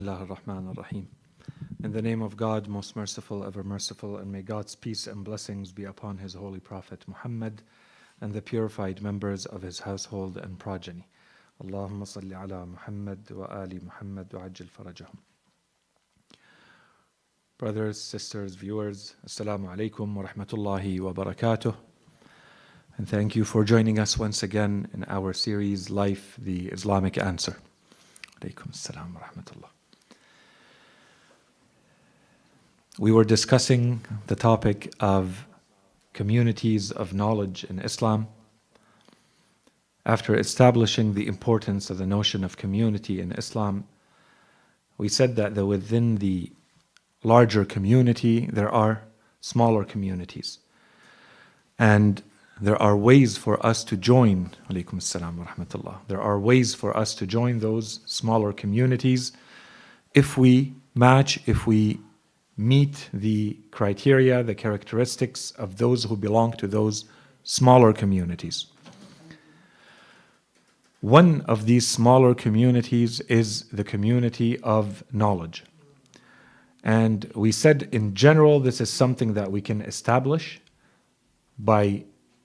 Bismillah ar-Rahman ar-Rahim. In the name of God, most merciful, ever merciful, and may God's peace and blessings be upon His holy Prophet Muhammad and the purified members of his household and progeny. Allahumma salli ala Muhammad wa ali Muhammad wa ajil farajahum. Brothers, sisters, viewers, Assalamu alaikum wa rahmatullahi wa barakatuh. And thank you for joining us once again in our series, Life, the Islamic Answer. Alaikum assalam wa rahmatullah. We were discussing the topic of communities of knowledge in Islam. After establishing the importance of the notion of community in Islam, we said that within the larger community there are smaller communities. And there are ways for us to join, alaykum assalam wa rahmatullah, there are ways for us to join those smaller communities if we match, if we meet the criteria, the characteristics of those who belong to those smaller communities. One of these smaller communities is the community of knowledge. And we said in general this is something that we can establish by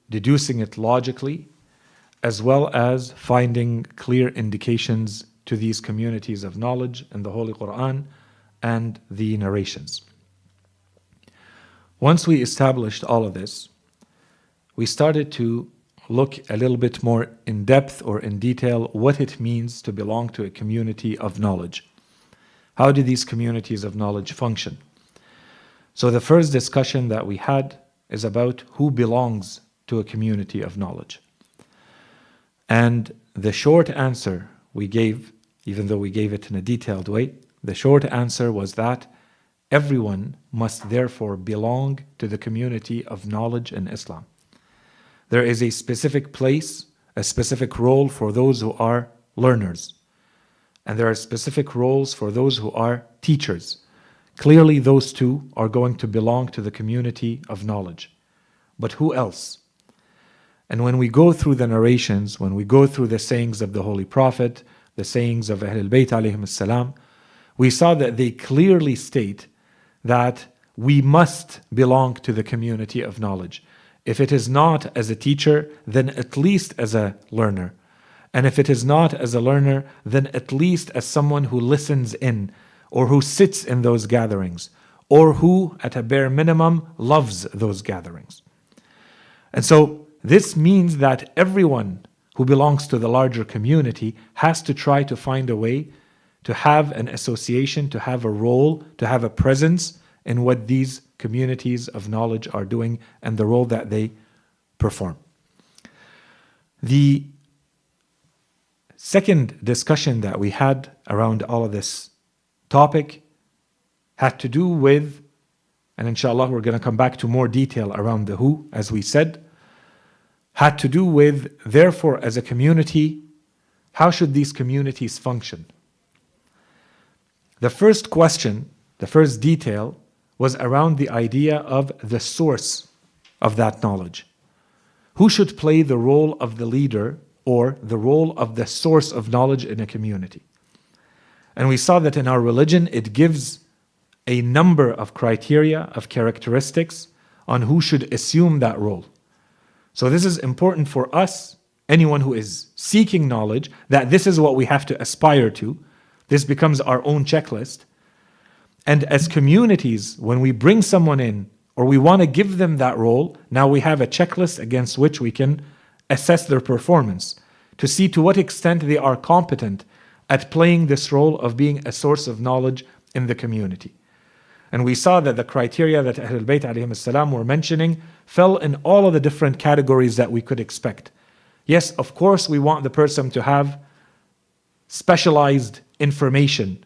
deducing it logically, as well as finding clear indications to these communities of knowledge in the Holy Quran and the narrations. Once we established all of this, we started to look a little bit more in depth or in detail what it means to belong to a community of knowledge. How do these communities of knowledge function? So the first discussion that we had is about who belongs to a community of knowledge. And the short answer we gave, even though we gave it in a detailed way, the short answer was that everyone must therefore belong to the community of knowledge in Islam. There is a specific place, a specific role for those who are learners. And there are specific roles for those who are teachers. Clearly those two are going to belong to the community of knowledge. But who else? And when we go through the narrations, when we go through the sayings of the Holy Prophet, the sayings of Ahlul Bayt alayhim salam, we saw that they clearly state that we must belong to the community of knowledge. If it is not as a teacher, then at least as a learner. And if it is not as a learner, then at least as someone who listens in, or who sits in those gatherings, or who, at a bare minimum, loves those gatherings. And so this means that everyone who belongs to the larger community has to try to find a way to have an association, to have a role, to have a presence in what these communities of knowledge are doing and the role that they perform. The second discussion that we had around all of this topic had to do with, and inshallah we're going to come back to more detail around the who, as we said, had to do with, therefore, as a community, how should these communities function? The first question, the first detail, was around the idea of the source of that knowledge. Who should play the role of the leader or the role of the source of knowledge in a community? And we saw that in our religion, it gives a number of criteria, of characteristics on who should assume that role. So this is important for us, anyone who is seeking knowledge, that this is what we have to aspire to. This becomes our own checklist. And as communities, when we bring someone in, or we want to give them that role, now we have a checklist against which we can assess their performance, to see to what extent they are competent at playing this role of being a source of knowledge in the community. And we saw that the criteria that Ahlul Bayt alayhim salam were mentioning fell in all of the different categories that we could expect. Yes, of course, we want the person to have specialized information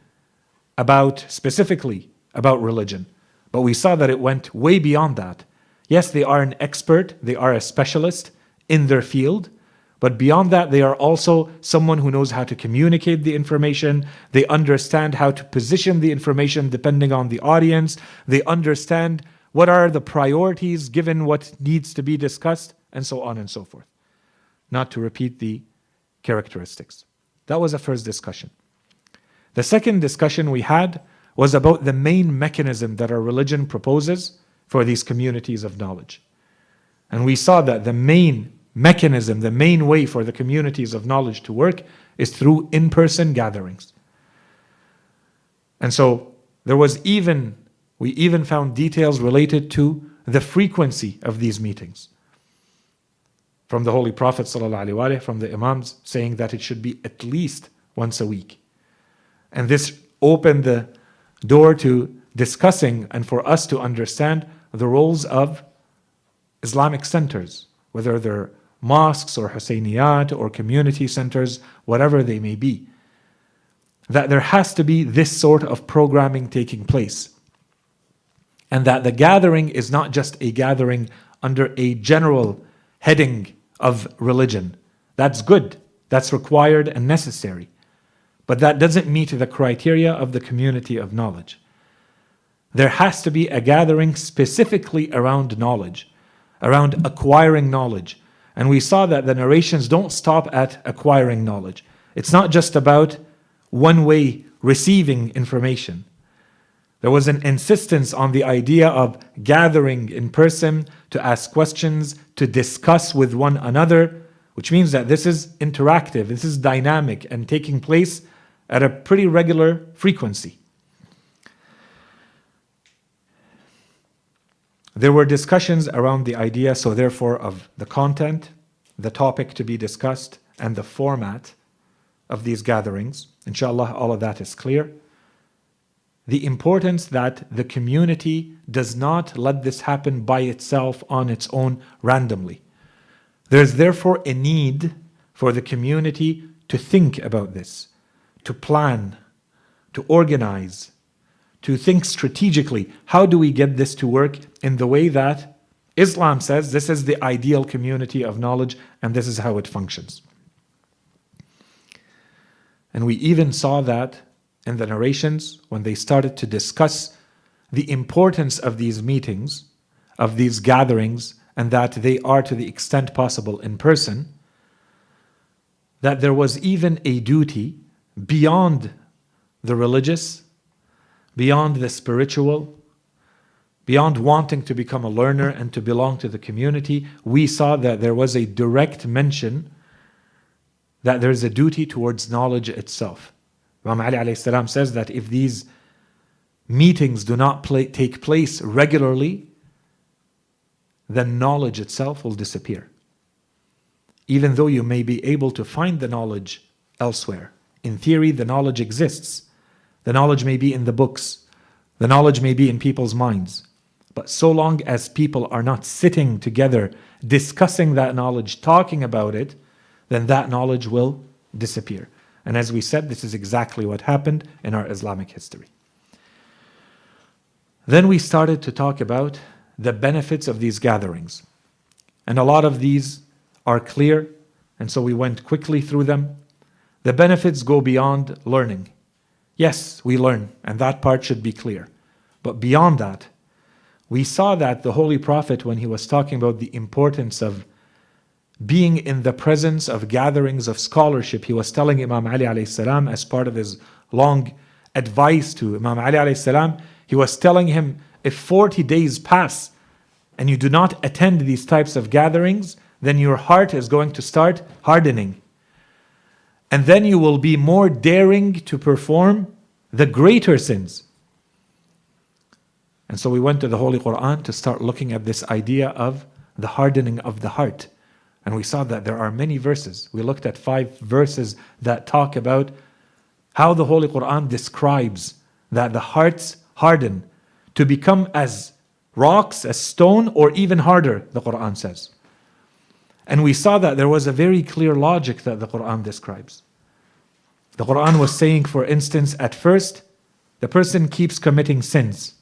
specifically about religion. But we saw that it went way beyond that. Yes, they are an expert, they are a specialist in their field, but beyond that, they are also someone who knows how to communicate the information. They understand how to position the information depending on the audience. They understand what are the priorities given what needs to be discussed, and so on and so forth. Not to repeat the characteristics. That was the first discussion. The second discussion we had was about the main mechanism that our religion proposes for these communities of knowledge. And we saw that the main mechanism, the main way for the communities of knowledge to work is through in-person gatherings. And so we even found details related to the frequency of these meetings. From the Holy Prophet ﷺ, from the Imams, saying that it should be at least once a week. And this opened the door to discussing and for us to understand the roles of Islamic centers, whether they're mosques or Husayniyat or community centers, whatever they may be. That there has to be this sort of programming taking place. And that the gathering is not just a gathering under a general heading of religion. That's good, that's required and necessary. But that doesn't meet the criteria of the community of knowledge. There has to be a gathering specifically around knowledge, around acquiring knowledge. And we saw that the narrations don't stop at acquiring knowledge. It's not just about one-way receiving information. There was an insistence on the idea of gathering in person to ask questions, to discuss with one another, which means that this is interactive, this is dynamic and taking place at a pretty regular frequency. There were discussions around the idea, so therefore, of the content, the topic to be discussed, and the format of these gatherings. Inshallah, all of that is clear. The importance that the community does not let this happen by itself on its own randomly. There's therefore a need for the community to think about this, to plan, to organize, to think strategically. How do we get this to work in the way that Islam says this is the ideal community of knowledge and this is how it functions? And we even saw that in the narrations when they started to discuss the importance of these meetings, of these gatherings, and that they are to the extent possible in person, that there was even a duty beyond the religious, beyond the spiritual, beyond wanting to become a learner and to belong to the community. We saw that there was a direct mention that there is a duty towards knowledge itself. Imam Ali alayhi salam says that if these meetings do not take place regularly, then knowledge itself will disappear. Even though you may be able to find the knowledge elsewhere. In theory, the knowledge exists. The knowledge may be in the books. The knowledge may be in people's minds. But so long as people are not sitting together, discussing that knowledge, talking about it, then that knowledge will disappear. And as we said, this is exactly what happened in our Islamic history. Then we started to talk about the benefits of these gatherings. And a lot of these are clear, and so we went quickly through them. The benefits go beyond learning. Yes, we learn, and that part should be clear. But beyond that, we saw that the Holy Prophet, when he was talking about the importance of being in the presence of gatherings of scholarship, he was telling Imam Ali alayhi salam as part of his long advice to Imam Ali alayhi salam, he was telling him, if 40 days pass and you do not attend these types of gatherings, then your heart is going to start hardening. And then you will be more daring to perform the greater sins. And so we went to the Holy Quran to start looking at this idea of the hardening of the heart. And we saw that there are many verses. We looked at 5 verses that talk about how the Holy Quran describes that the hearts harden to become as rocks, as stone, or even harder, the Quran says. And we saw that there was a very clear logic that the Quran describes. The Quran was saying, for instance, at first, the person keeps committing sins.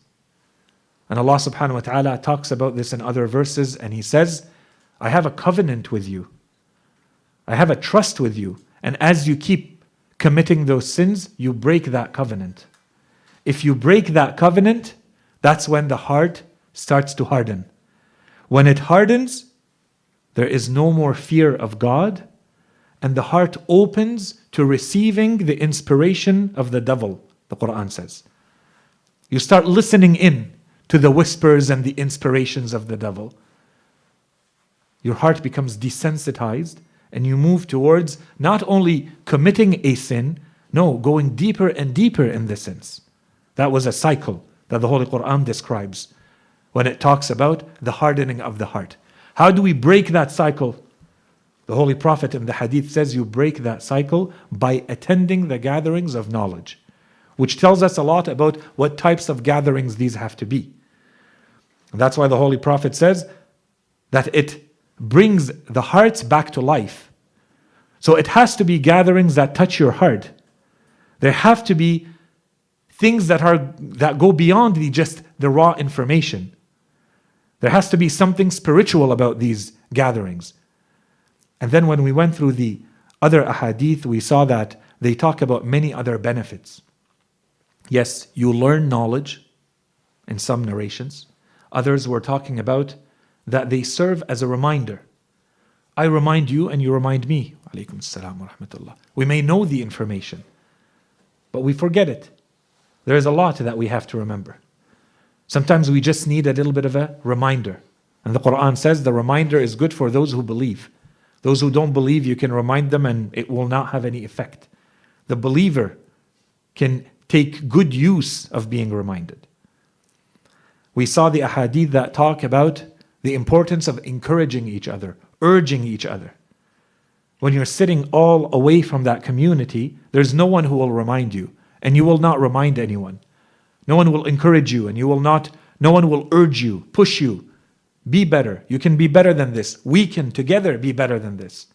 And Allah subhanahu wa ta'ala talks about this in other verses, and He says, I have a covenant with you. I have a trust with you. And as you keep committing those sins, you break that covenant. If you break that covenant, that's when the heart starts to harden. When it hardens, there is no more fear of God, and the heart opens to receiving the inspiration of the devil, the Quran says. You start listening in to the whispers and the inspirations of the devil. Your heart becomes desensitized and you move towards not only committing a sin, no, going deeper and deeper in the sins. That was a cycle that the Holy Quran describes when it talks about the hardening of the heart. How do we break that cycle? The Holy Prophet in the Hadith says you break that cycle by attending the gatherings of knowledge, which tells us a lot about what types of gatherings these have to be. And that's why the Holy Prophet says that it brings the hearts back to life. So it has to be gatherings that touch your heart. There have to be things that go beyond just the raw information. There has to be something spiritual about these gatherings. And then when we went through the other ahadith, we saw that they talk about many other benefits. Yes, you learn knowledge in some narrations. Others were talking about that they serve as a reminder. I remind you and you remind me. Alaykum as-salam wa rahmatullah. We may know the information, but we forget it. There is a lot that we have to remember. Sometimes we just need a little bit of a reminder. And the Quran says the reminder is good for those who believe. Those who don't believe, you can remind them and it will not have any effect. The believer can take good use of being reminded. We saw the ahadith that talk about the importance of encouraging each other, urging each other. When you're sitting all away from that community, there's no one who will remind you, and you will not remind anyone. No one will encourage you, and no one will urge you, push you. Be better. You can be better than this. We can together be better than this.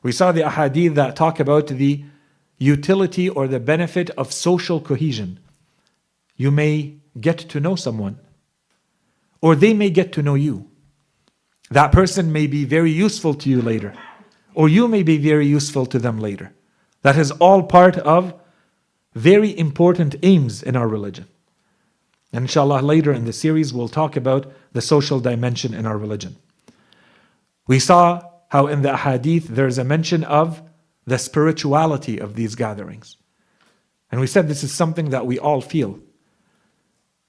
We saw the ahadith that talk about the utility or the benefit of social cohesion. You may get to know someone, or they may get to know you. That person may be very useful to you later, or you may be very useful to them later. That is all part of very important aims in our religion. And inshallah, later in the series, we'll talk about the social dimension in our religion. We saw how in the ahadith there's a mention of the spirituality of these gatherings. And we said this is something that we all feel.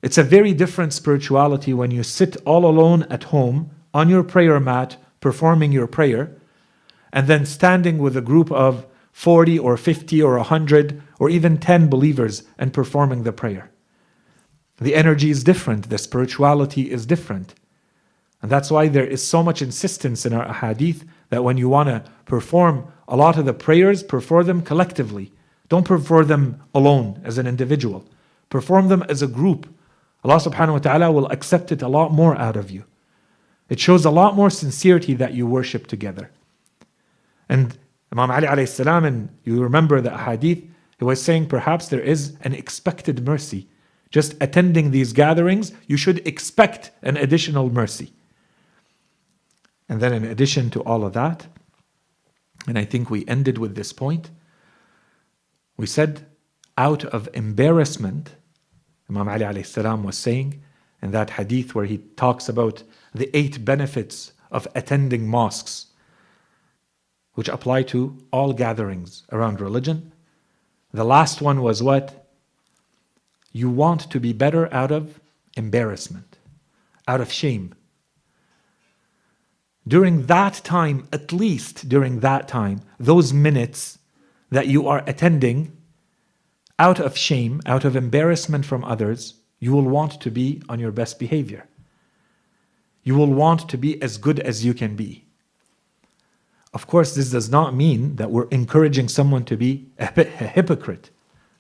It's a very different spirituality when you sit all alone at home on your prayer mat performing your prayer, and then standing with a group of 40 or 50 or 100 or even 10 believers and performing the prayer. The energy is different, the spirituality is different. And that's why there is so much insistence in our ahadith that when you want to perform a lot of the prayers, perform them collectively. Don't perform them alone as an individual. Perform them as a group. Allah subhanahu wa ta'ala will accept it a lot more out of you. It shows a lot more sincerity that you worship together. And Imam Ali alayhi salam, and you remember the ahadith, he was saying perhaps there is an expected mercy. Just attending these gatherings, you should expect an additional mercy. And then in addition to all of that, and I think we ended with this point, we said out of embarrassment, Imam Ali alayhi salam was saying in that hadith where he talks about the 8 benefits of attending mosques, which apply to all gatherings around religion. The last one was what? You want to be better out of embarrassment, out of shame. During that time, at least during that time, those minutes that you are attending, out of shame, out of embarrassment from others, you will want to be on your best behavior. You will want to be as good as you can be. Of course, this does not mean that we're encouraging someone to be a hypocrite.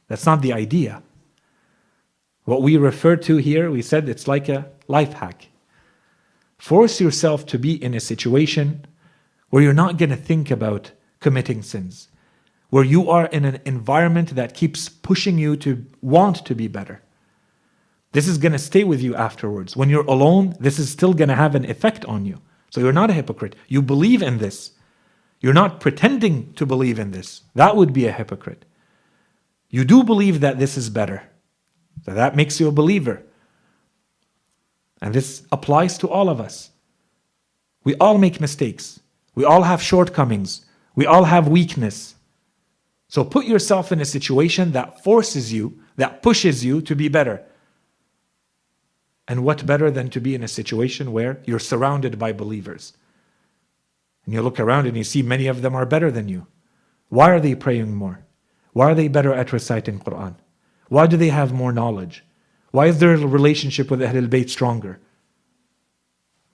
That's not the idea. What we refer to here, we said it's like a life hack. Force yourself to be in a situation where you're not going to think about committing sins, where you are in an environment that keeps pushing you to want to be better. This is going to stay with you afterwards. When you're alone, this is still going to have an effect on you. So you're not a hypocrite. You believe in this. You're not pretending to believe in this. That would be a hypocrite. You do believe that this is better. So that makes you a believer. And this applies to all of us. We all make mistakes. We all have shortcomings. We all have weakness. So put yourself in a situation that forces you, that pushes you to be better. And what better than to be in a situation where you're surrounded by believers? And you look around and you see many of them are better than you. Why are they praying more? Why are they better at reciting Quran? Why do they have more knowledge? Why is their relationship with Ahlul Bayt stronger?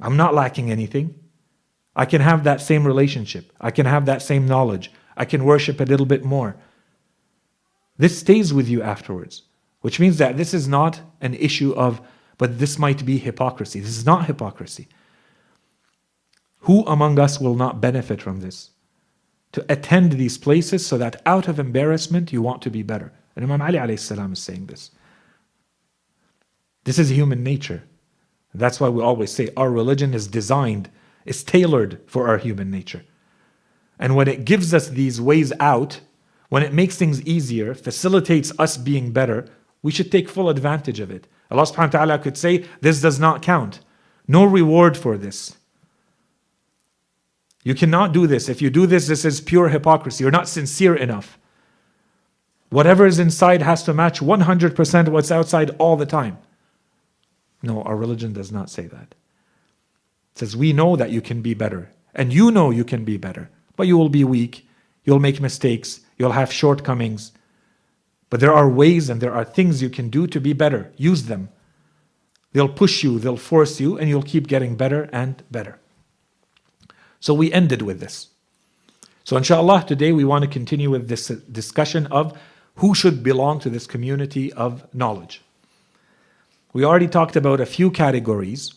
I'm not lacking anything. I can have that same relationship. I can have that same knowledge. I can worship a little bit more. This stays with you afterwards, which means that this is not an issue of, but this might be hypocrisy. This is not hypocrisy. Who among us will not benefit from this? To attend these places so that out of embarrassment you want to be better. And Imam Ali alayhi salam is saying this. This is human nature. That's why we always say our religion is designed, is tailored for our human nature. And when it gives us these ways out, when it makes things easier, facilitates us being better, we should take full advantage of it. Allah subhanahu wa ta'ala could say, this does not count. No reward for this. You cannot do this. If you do this, this is pure hypocrisy. You're not sincere enough. Whatever is inside has to match 100% what's outside all the time. No, our religion does not say that. It says, we know that you can be better. And you know you can be better. But you will be weak. You'll make mistakes. You'll have shortcomings. But there are ways and there are things you can do to be better. Use them. They'll push you, they'll force you, and you'll keep getting better and better. So we ended with this. So inshallah, today we want to continue with this discussion of who should belong to this community of knowledge. We already talked about a few categories.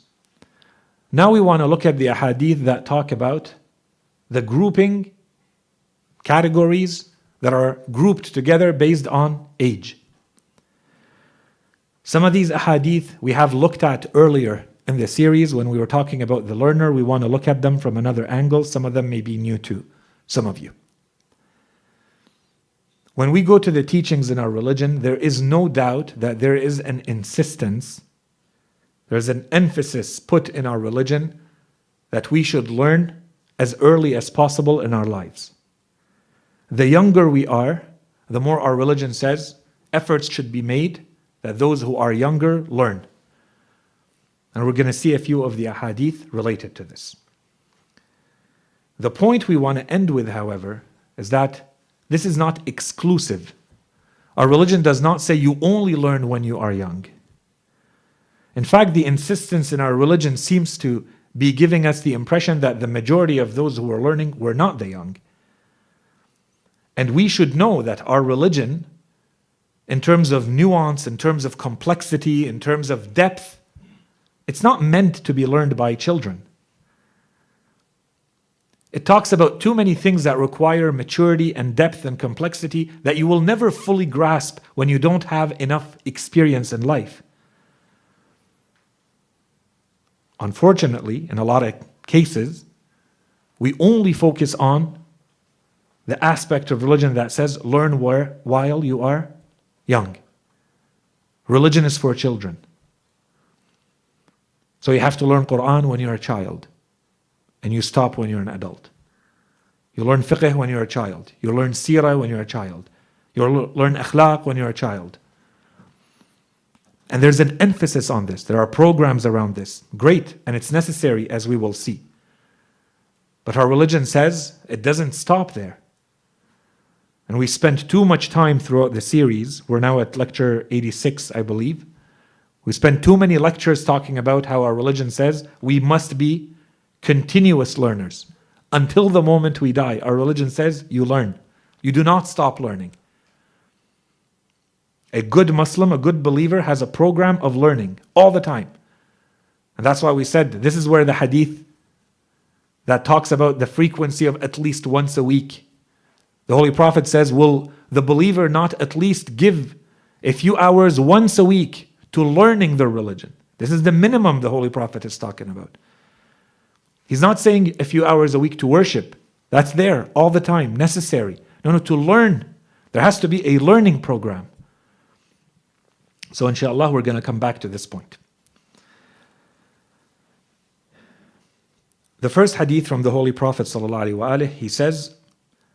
Now we want to look at the ahadith that talk about the grouping categories that are grouped together based on age. Some of these ahadith we have looked at earlier in the series when we were talking about the learner. We want to look at them from another angle. Some of them may be new to some of you. When we go to the teachings in our religion, there is no doubt that there is an insistence, there's an emphasis put in our religion that we should learn as early as possible in our lives. The younger we are, the more our religion says efforts should be made that those who are younger learn. And we're going to see a few of the ahadith related to this. The point we want to end with, however, is that this is not exclusive. Our religion does not say you only learn when you are young. In fact, the insistence in our religion seems to be giving us the impression that the majority of those who are learning were not the young. And we should know that our religion, in terms of nuance, in terms of complexity, in terms of depth, it's not meant to be learned by children. It talks about too many things that require maturity and depth and complexity that you will never fully grasp when you don't have enough experience in life. Unfortunately, in a lot of cases, we only focus on the aspect of religion that says learn while you are young. Religion is for children. So you have to learn Quran when you're a child. And you stop when you're an adult. You learn fiqh when you're a child. You learn seerah when you're a child. You learn akhlaq when you're a child. And there's an emphasis on this. There are programs around this. Great, and it's necessary, as we will see. But our religion says it doesn't stop there. And we spent too much time throughout the series. We're now at lecture 86, I believe. We spent too many lectures talking about how our religion says we must be continuous learners. Until the moment we die, our religion says you learn. You do not stop learning. A good Muslim, a good believer has a program of learning all the time. And that's why we said this is where the hadith that talks about the frequency of at least once a week. The Holy Prophet says, will the believer not at least give a few hours once a week to learning their religion? This is the minimum the Holy Prophet is talking about. He's not saying a few hours a week to worship. That's there all the time, necessary. No, to learn. There has to be a learning program. So inshallah, we're going to come back to this point. The first hadith from the Holy Prophet ﷺ, he says,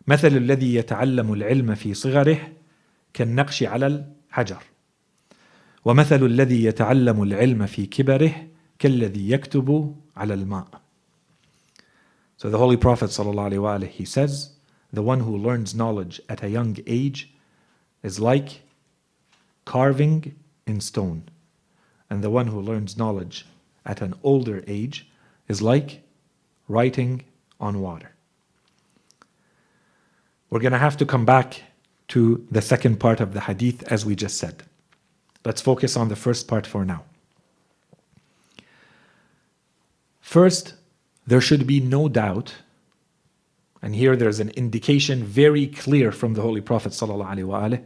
مثل الذي يتعلم العلم في صغره كالنقش على الحجر ومثل الذي يتعلم العلم في كبره كالذي يكتب على الماء. So the Holy Prophet ﷺ, he says, the one who learns knowledge at a young age is like carving in stone. And the one who learns knowledge at an older age is like writing on water. We're going to have to come back to the second part of the hadith as we just said. Let's focus on the first part for now. First, there should be no doubt, and here there's an indication very clear from the Holy Prophet ﷺ,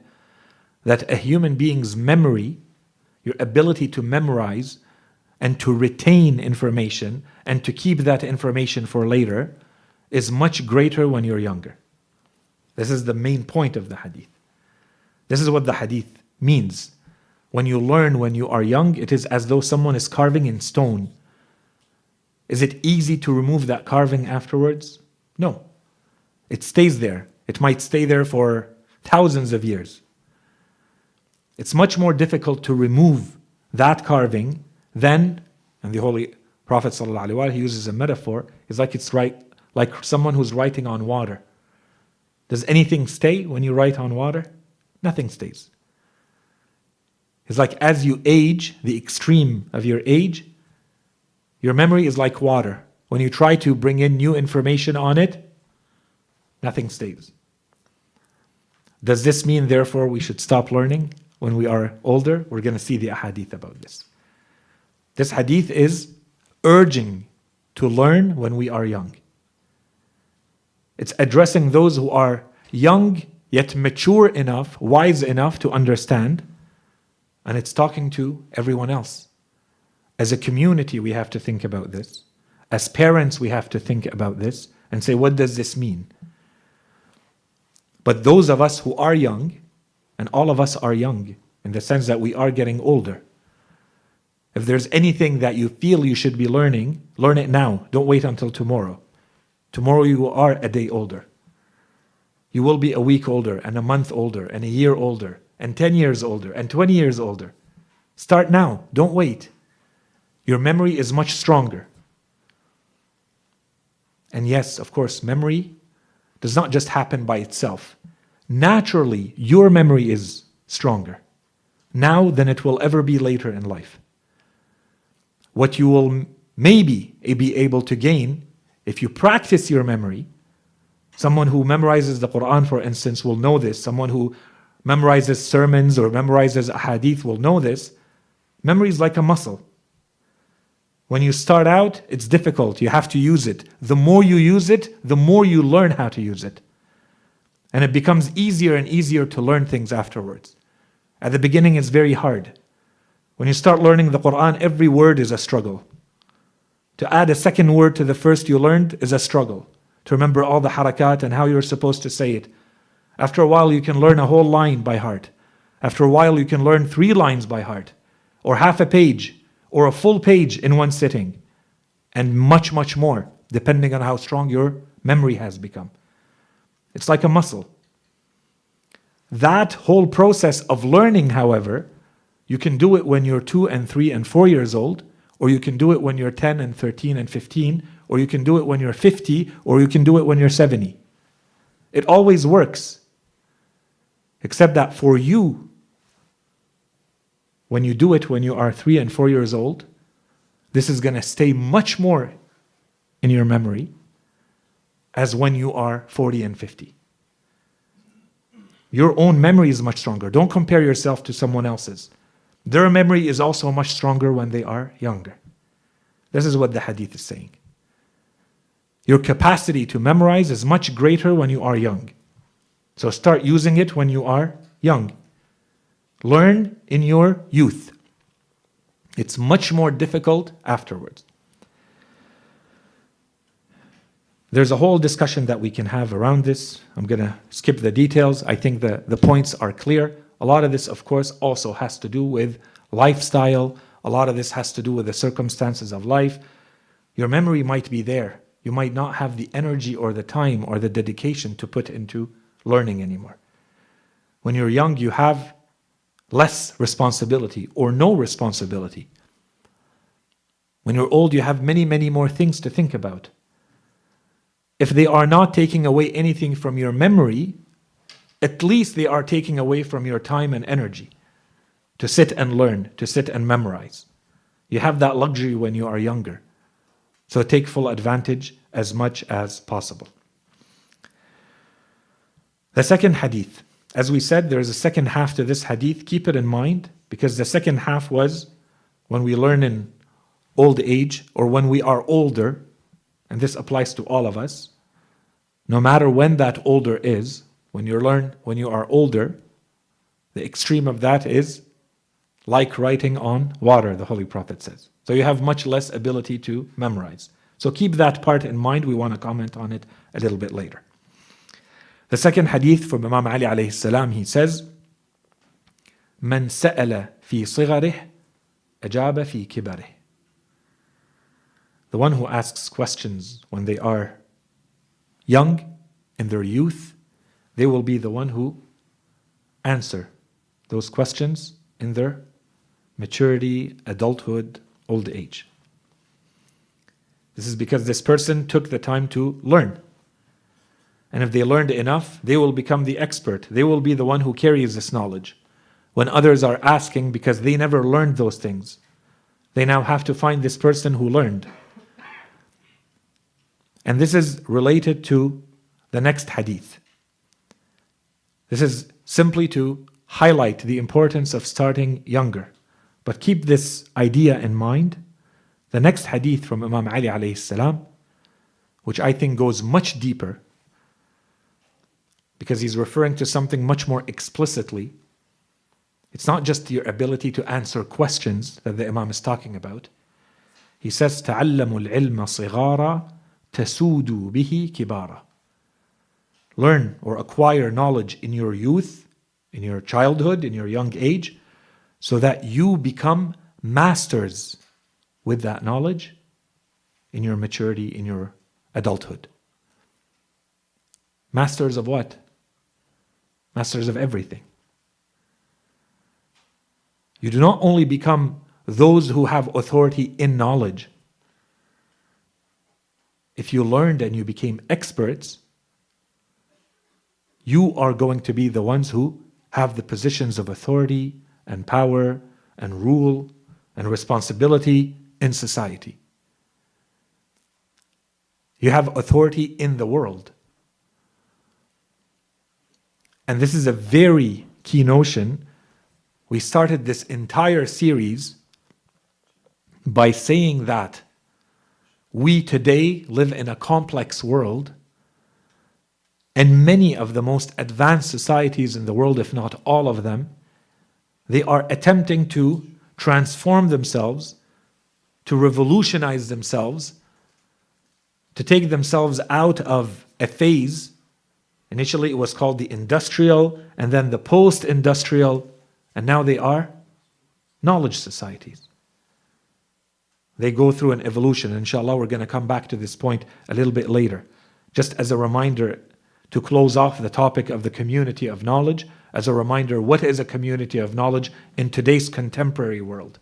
that a human being's memory, your ability to memorize and to retain information and to keep that information for later, is much greater when you're younger. This is the main point of the hadith. This is what the hadith means. When you learn when you are young, it is as though someone is carving in stone. Is it easy to remove that carving afterwards? No. It stays there. It might stay there for thousands of years. It's much more difficult to remove that carving than, and the Holy Prophet ﷺ, he uses a metaphor, it's like someone who's writing on water. Does anything stay when you write on water? Nothing stays. It's like as you age, the extreme of your age, your memory is like water. When you try to bring in new information on it, nothing stays. Does this mean, therefore, we should stop learning when we are older? We're going to see the ahadith about this. This hadith is urging to learn when we are young. It's addressing those who are young, yet mature enough, wise enough to understand. And it's talking to everyone else. As a community, we have to think about this. As parents, we have to think about this and say, what does this mean? But those of us who are young, and all of us are young, in the sense that we are getting older. If there's anything that you feel you should be learning, learn it now. Don't wait until tomorrow. Tomorrow you are a day older. You will be a week older, and a month older, and a year older, and 10 years older, and 20 years older. Start now. Don't wait. Your memory is much stronger. And yes, of course, memory does not just happen by itself. Naturally, your memory is stronger now than it will ever be later in life. What you will maybe be able to gain if you practice your memory, someone who memorizes the Quran, for instance, will know this. Someone who memorizes sermons or memorizes ahadith will know this. Memory is like a muscle. When you start out, it's difficult. You have to use it. The more you use it, the more you learn how to use it. And it becomes easier and easier to learn things afterwards. At the beginning, it's very hard. When you start learning the Quran, every word is a struggle. To add a second word to the first you learned is a struggle. To remember all the harakat and how you're supposed to say it. After a while, you can learn a whole line by heart. After a while, you can learn 3 lines by heart, or half a page, or a full page in one sitting, and much, much more, depending on how strong your memory has become. It's like a muscle. That whole process of learning, however, you can do it when you're 2 and 3 and 4 years old, or you can do it when you're 10 and 13 and 15, or you can do it when you're 50, or you can do it when you're 70. It always works. Except that for you, when you do it when you are 3 and 4 years old, this is going to stay much more in your memory as when you are 40 and 50. Your own memory is much stronger. Don't compare yourself to someone else's. Their memory is also much stronger when they are younger. This is what the hadith is saying. Your capacity to memorize is much greater when you are young. So start using it when you are young. Learn in your youth. It's much more difficult afterwards. There's a whole discussion that we can have around this. I'm going to skip the details. I think the points are clear. A lot of this, of course, also has to do with lifestyle. A lot of this has to do with the circumstances of life. Your memory might be there. you might not have the energy or the time or the dedication to put into learning anymore. When you're young, you have less responsibility or no responsibility. When you're old, you have many, many more things to think about. If they are not taking away anything from your memory, at least they are taking away from your time and energy to sit and learn, to sit and memorize. You have that luxury when you are younger. So take full advantage as much as possible. The second hadith. As we said, there is a second half to this hadith. Keep it in mind, because the second half was when we learn in old age or when we are older, and this applies to all of us. No matter when that older is, when you are older, the extreme of that is like writing on water, the Holy Prophet says. So you have much less ability to memorize. So keep that part in mind. We want to comment on it a little bit later. The second hadith from Imam Ali alayhi salam, he says, "Man sa'ala fi sigharih, ajaba fi kibarih." The one who asks questions when they are young, in their youth, they will be the one who answer those questions in their maturity, adulthood, old age. This is because this person took the time to learn. And if they learned enough, they will become the expert. They will be the one who carries this knowledge. When others are asking because they never learned those things, they now have to find this person who learned. And this is related to the next hadith. This is simply to highlight the importance of starting younger. But keep this idea in mind. The next hadith from Imam Ali alayhi salam, which I think goes much deeper, because he's referring to something much more explicitly. It's not just your ability to answer questions that the Imam is talking about. He says, تَعَلَّمُوا الْعِلْمَ صِغَارًا تَسُودُوا بِهِ كِبَارًا. Learn or acquire knowledge in your youth, in your childhood, in your young age, so that you become masters with that knowledge in your maturity, in your adulthood. Masters of what? Masters of everything. You do not only become those who have authority in knowledge. If you learned and you became experts, you are going to be the ones who have the positions of authority and power and rule and responsibility in society. You have authority in the world. And this is a very key notion. We started this entire series by saying that we today live in a complex world, and many of the most advanced societies in the world, if not all of them, they are attempting to transform themselves, to revolutionize themselves, to take themselves out of a phase. Initially it was called the industrial, and then the post-industrial, and now they are knowledge societies. They go through an evolution. Inshallah, we're going to come back to this point a little bit later. Just as a reminder, to close off the topic of the community of knowledge, as a reminder, what is a community of knowledge in today's contemporary world?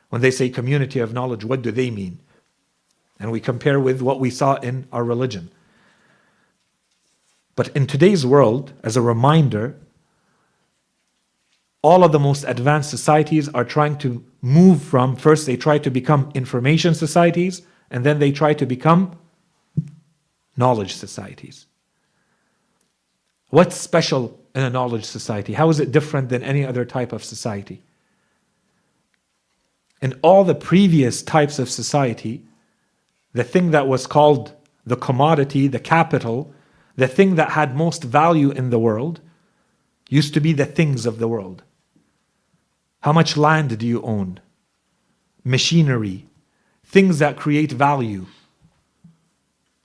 When they say community of knowledge, what do they mean? And we compare with what we saw in our religion. But in today's world, as a reminder, all of the most advanced societies are trying to move from, first they try to become information societies, and then they try to become knowledge societies. What's special in a knowledge society? How is it different than any other type of society? In all the previous types of society, the thing that was called the commodity, the capital, the thing that had most value in the world, used to be the things of the world. How much land do you own? Machinery, things that create value.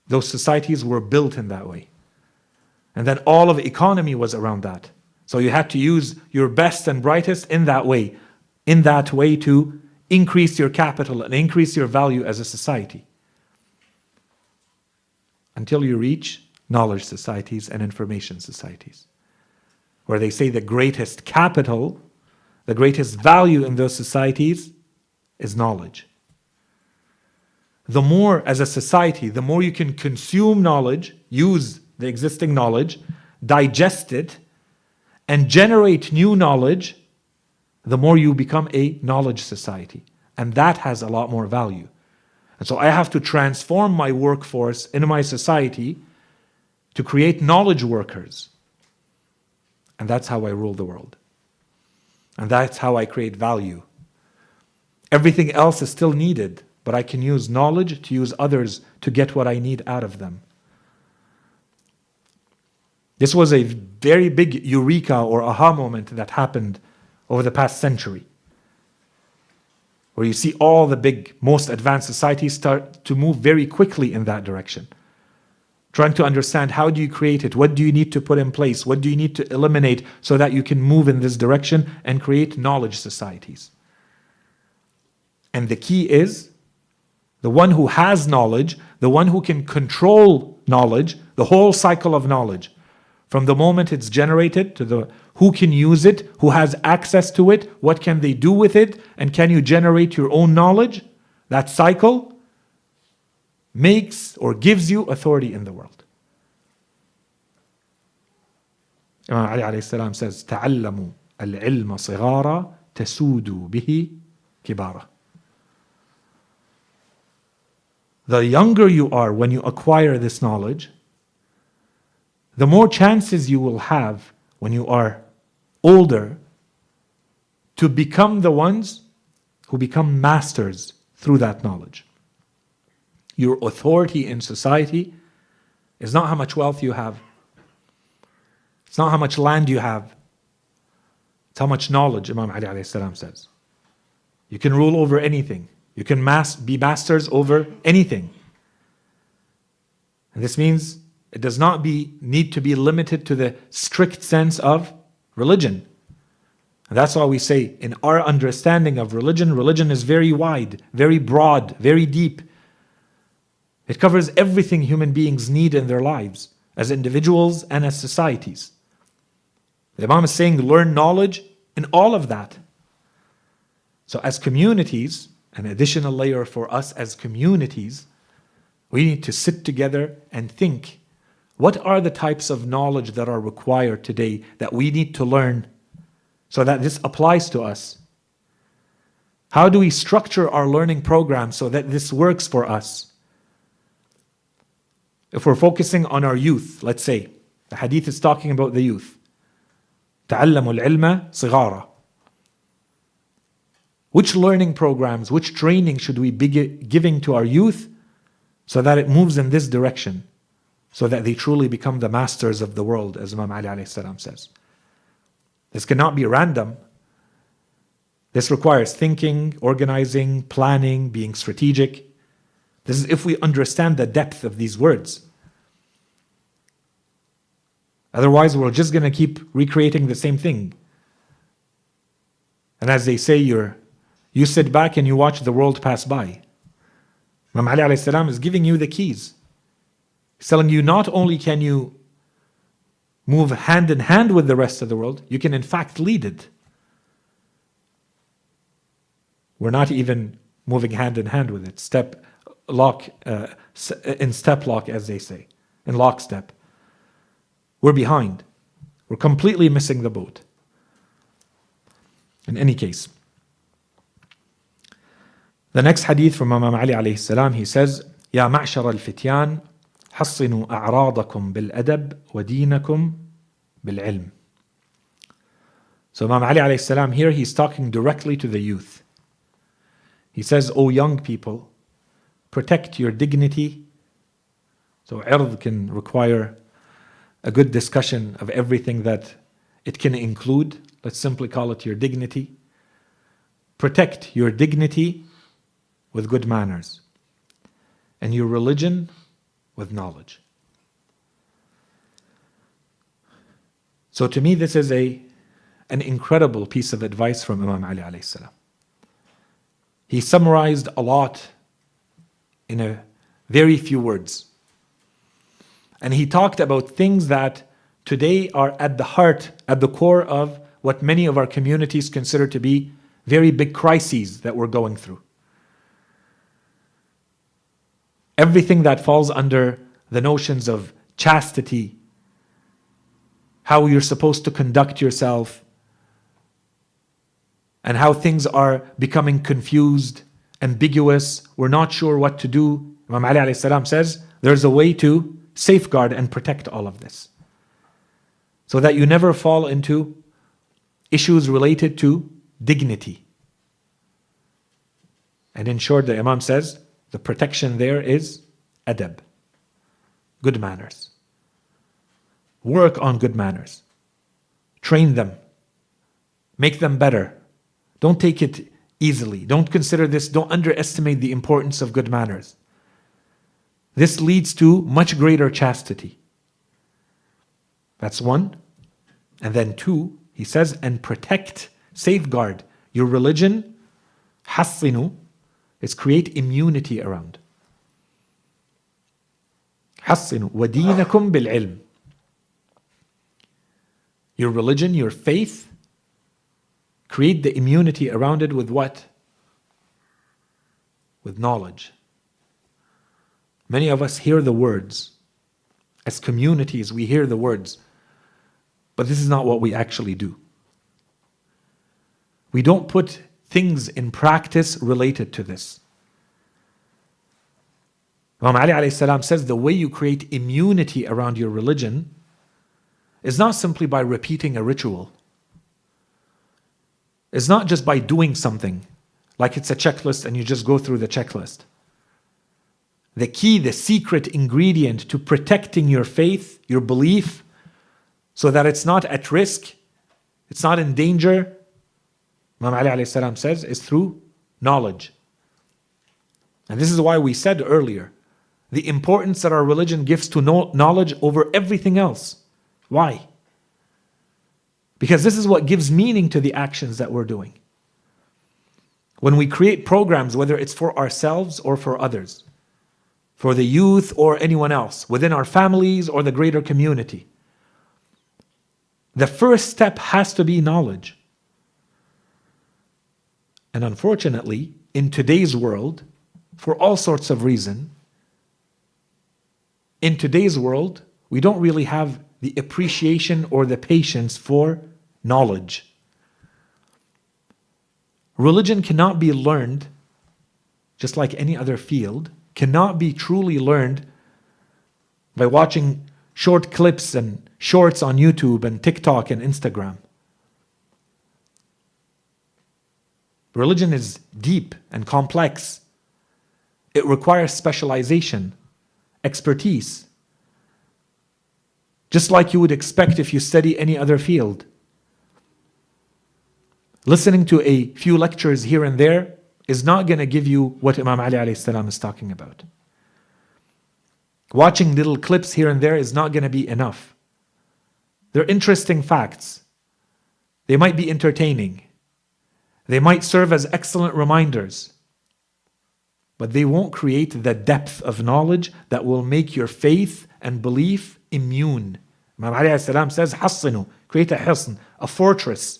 Those societies were built in that way. And then all of the economy was around that. So you had to use your best and brightest in that way to increase your capital and increase your value as a society. until you reach knowledge societies and information societies, where they say the greatest capital, the greatest value in those societies is knowledge. The more, as a society, the more you can consume knowledge, use the existing knowledge, digest it, and generate new knowledge, the more you become a knowledge society. And that has a lot more value. And so I have to transform my workforce in my society to create knowledge workers. And that's how I rule the world. And that's how I create value. Everything else is still needed, but I can use knowledge to use others to get what I need out of them. This was a very big eureka or aha moment that happened over the past century, where you see all the big, most advanced societies start to move very quickly in that direction. Trying to understand, how do you create it? What do you need to put in place? What do you need to eliminate so that you can move in this direction and create knowledge societies? And the key is, the one who has knowledge, the one who can control knowledge, the whole cycle of knowledge, from the moment it's generated to the who can use it, who has access to it, what can they do with it, and can you generate your own knowledge? That cycle makes or gives you authority in the world. Imam Ali alayhi salam says, تَعَلَّمُوا الْعِلْمَ صِغَارًا تَسُودُوا بِهِ كِبَارًا. The younger you are when you acquire this knowledge, the more chances you will have when you are older to become the ones who become masters through that knowledge. Your authority in society is not how much wealth you have. It's not how much land you have. It's how much knowledge, Imam Ali alayhi salam says. You can rule over anything. You can be masters over anything. And this means it does not need to be limited to the strict sense of religion. And that's why we say, in our understanding of religion, religion is very wide, very broad, very deep. It covers everything human beings need in their lives, as individuals and as societies. The Imam is saying, learn knowledge in all of that. So as communities, an additional layer for us as communities, we need to sit together and think, what are the types of knowledge that are required today that we need to learn so that this applies to us? How do we structure our learning program so that this works for us? If we're focusing on our youth, let's say, the hadith is talking about the youth. تَعَلَّمُوا الْعِلْمَ صِغَارًا. Which learning programs, which training should we be giving to our youth so that it moves in this direction, so that they truly become the masters of the world, as Imam Ali alayhi salam says? This cannot be random. This requires thinking, organizing, planning, being strategic. This is if we understand the depth of these words. Otherwise, we're just going to keep recreating the same thing. And as they say, you sit back and you watch the world pass by. Imam Ali alayhi salam is giving you the keys. He's telling you, not only can you move hand in hand with the rest of the world, you can in fact lead it. We're not even moving hand in hand with it. In step lock, as they say, in lockstep. We're behind. We're completely missing the boat. In any case, the next hadith from Imam Ali alayhi salam, he says, يا معشر الفتيان حصنوا أعراضكم بالأدب ودينكم بالعلم. So Imam Ali alayhi salam here, he's talking directly to the youth. He says, O young people, protect your dignity. So ird can require a good discussion of everything that it can include. Let's simply call it your dignity. Protect your dignity with good manners, and your religion with knowledge. So to me, this is an incredible piece of advice from Imam Ali alayhi salam. He summarized a lot in a very few words. And he talked about things that today are at the heart, at the core of what many of our communities consider to be very big crises that we're going through. Everything that falls under the notions of chastity, how you're supposed to conduct yourself, and how things are becoming confused, ambiguous, we're not sure what to do. Imam Ali alayhi salam says, there's a way to safeguard and protect all of this, so that you never fall into issues related to dignity. And in short, the Imam says, the protection there is adab, good manners. Work on good manners. Train them. Make them better. Don't take it easily. Don't consider this, don't underestimate the importance of good manners. This leads to much greater chastity. That's one. And then two, he says, and protect, safeguard your religion. حَصِّنُوا is create immunity around. حَصِّنُوا وَدِينَكُمْ بِالْعِلْمِ. Your religion, your faith, create the immunity around it with what? With knowledge. Many of us hear the words. As communities, we hear the words. But this is not what we actually do. We don't put things in practice related to this. Imam Ali alayhi salam says the way you create immunity around your religion is not simply by repeating a ritual. It's not just by doing something, like it's a checklist and you just go through the checklist. The key, the secret ingredient to protecting your faith, your belief, so that it's not at risk, it's not in danger, Imam Ali alayhi salam says, is through knowledge. And this is why we said earlier, the importance that our religion gives to knowledge over everything else. Why? Because this is what gives meaning to the actions that we're doing. When we create programs, whether it's for ourselves or for others, for the youth or anyone else, within our families or the greater community, the first step has to be knowledge. And unfortunately, in today's world, for all sorts of reasons, in today's world, we don't really have the appreciation or the patience for knowledge. Religion cannot be learned, just like any other field, cannot be truly learned by watching short clips and shorts on YouTube and TikTok and Instagram. Religion is deep and complex. It requires specialization, expertise, just like you would expect if you study any other field. Listening to a few lectures here and there is not going to give you what Imam Ali alayhi salam is talking about. Watching little clips here and there is not going to be enough. They're interesting facts. They might be entertaining. They might serve as excellent reminders. But they won't create the depth of knowledge that will make your faith and belief immune. Imam Ali alayhi salam says, حَصِّنُوا, create a hisn, a fortress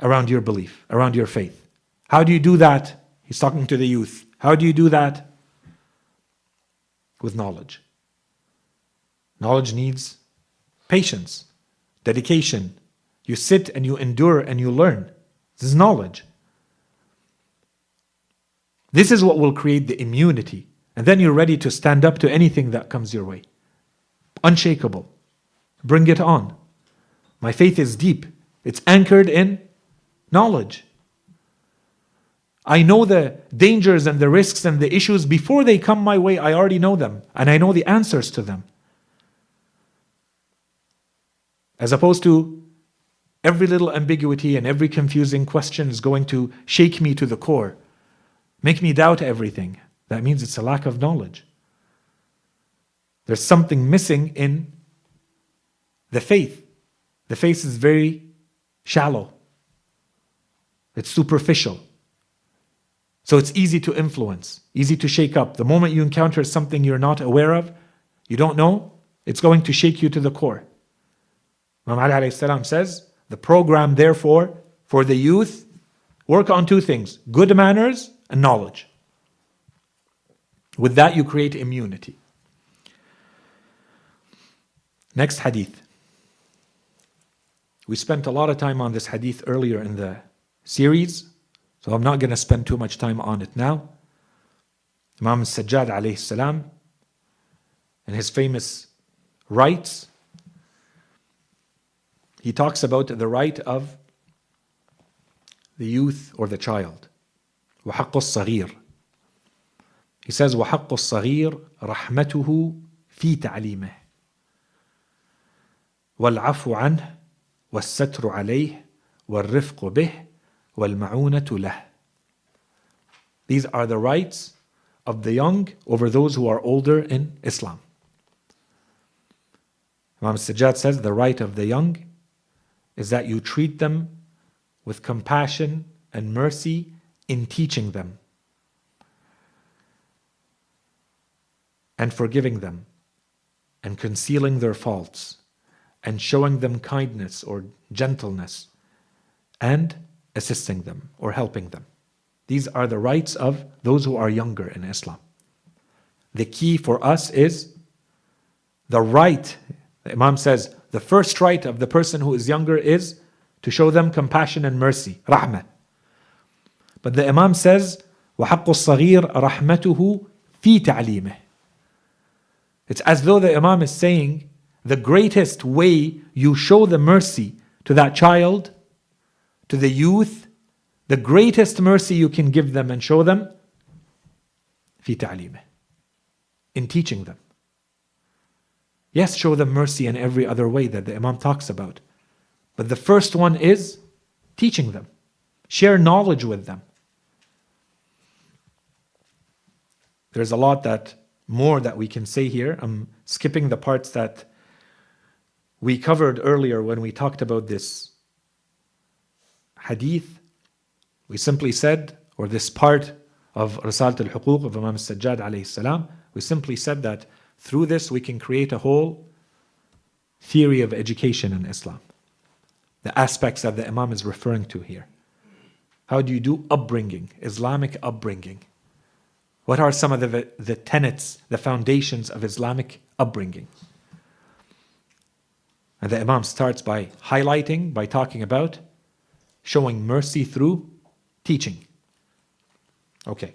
around your belief, around your faith. How do you do that? He's talking to the youth. How do you do that? With knowledge. Knowledge needs patience, dedication. You sit and you endure and you learn. This is knowledge. This is what will create the immunity. And then you're ready to stand up to anything that comes your way. Unshakable. Bring it on. My faith is deep. It's anchored in knowledge. I know the dangers and the risks and the issues before they come my way. I already know them. And I know the answers to them. As opposed to every little ambiguity and every confusing question is going to shake me to the core. Make me doubt everything. That means it's a lack of knowledge. There's something missing in the faith. The faith is very shallow. It's superficial. So it's easy to influence, easy to shake up. The moment you encounter something you're not aware of, you don't know, it's going to shake you to the core. Imam Ali alayhi salam says, the program therefore for the youth, work on two things, good manners and knowledge. With that you create immunity. Next hadith. We spent a lot of time on this hadith earlier in the series, so I'm not going to spend too much time on it now. Imam Sajjad alayhi salam, in his famous rights, he talks about the right of the youth or the child. وَحَقُّ الصَّغِيرِ. He says, وَحَقُّ الصَّغِيرِ رَحْمَتُهُ فِي تَعْلِيمِهِ وَالْعَفْوُ عَنْهُ وَالسَّتْرُ عَلَيْهِ وَالرِّفْقُ بِهِ وَالْمَعُونَةُ لَهُ. These are the rights of the young over those who are older in Islam. Imam Sajjad says the right of the young is that you treat them with compassion and mercy in teaching them and forgiving them and concealing their faults and showing them kindness or gentleness and assisting them or helping them. These are the rights of those who are younger in Islam. The key for us is the right. The Imam says the first right of the person who is younger is to show them compassion and mercy, rahmah. But the Imam says, وَحَقُّ الصَّغِيرِ رَحْمَتُهُ فِي تَعْلِيمِهِ. It's as though the Imam is saying, the greatest way you show the mercy to that child, to the youth, the greatest mercy you can give them and show them, في تعليمه, in teaching them. Yes, show them mercy in every other way that the Imam talks about. But the first one is teaching them. Share knowledge with them. There's a lot more that we can say here. I'm skipping the parts that we covered earlier when we talked about this hadith. We simply said, or this part of Risalat al-Huquq of Imam Sajjad alayhi salam, we simply said that through this we can create a whole theory of education in Islam. The aspects that the Imam is referring to here. How do you do upbringing, Islamic upbringing? What are some of the tenets, the foundations of Islamic upbringing? And the Imam starts by highlighting, by talking about showing mercy through teaching. Okay.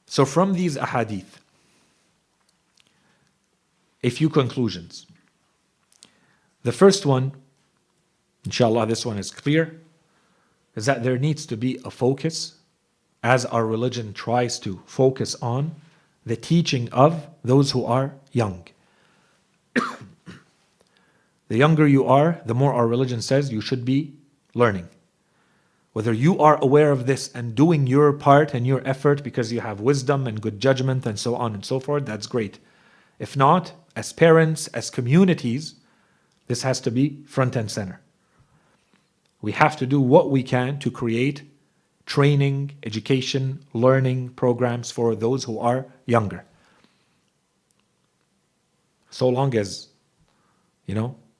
So from these ahadith, a few conclusions. The first one, inshallah this one is clear, is that there needs to be a focus, as our religion tries to focus on the teaching of those who are young. The younger you are, the more our religion says you should be learning. Whether you are aware of this and doing your part and your effort because you have wisdom and good judgment and so on and so forth, that's great. If not, as parents, as communities, this has to be front and center. We have to do what we can to create training, education, learning programs for those who are younger. So long as,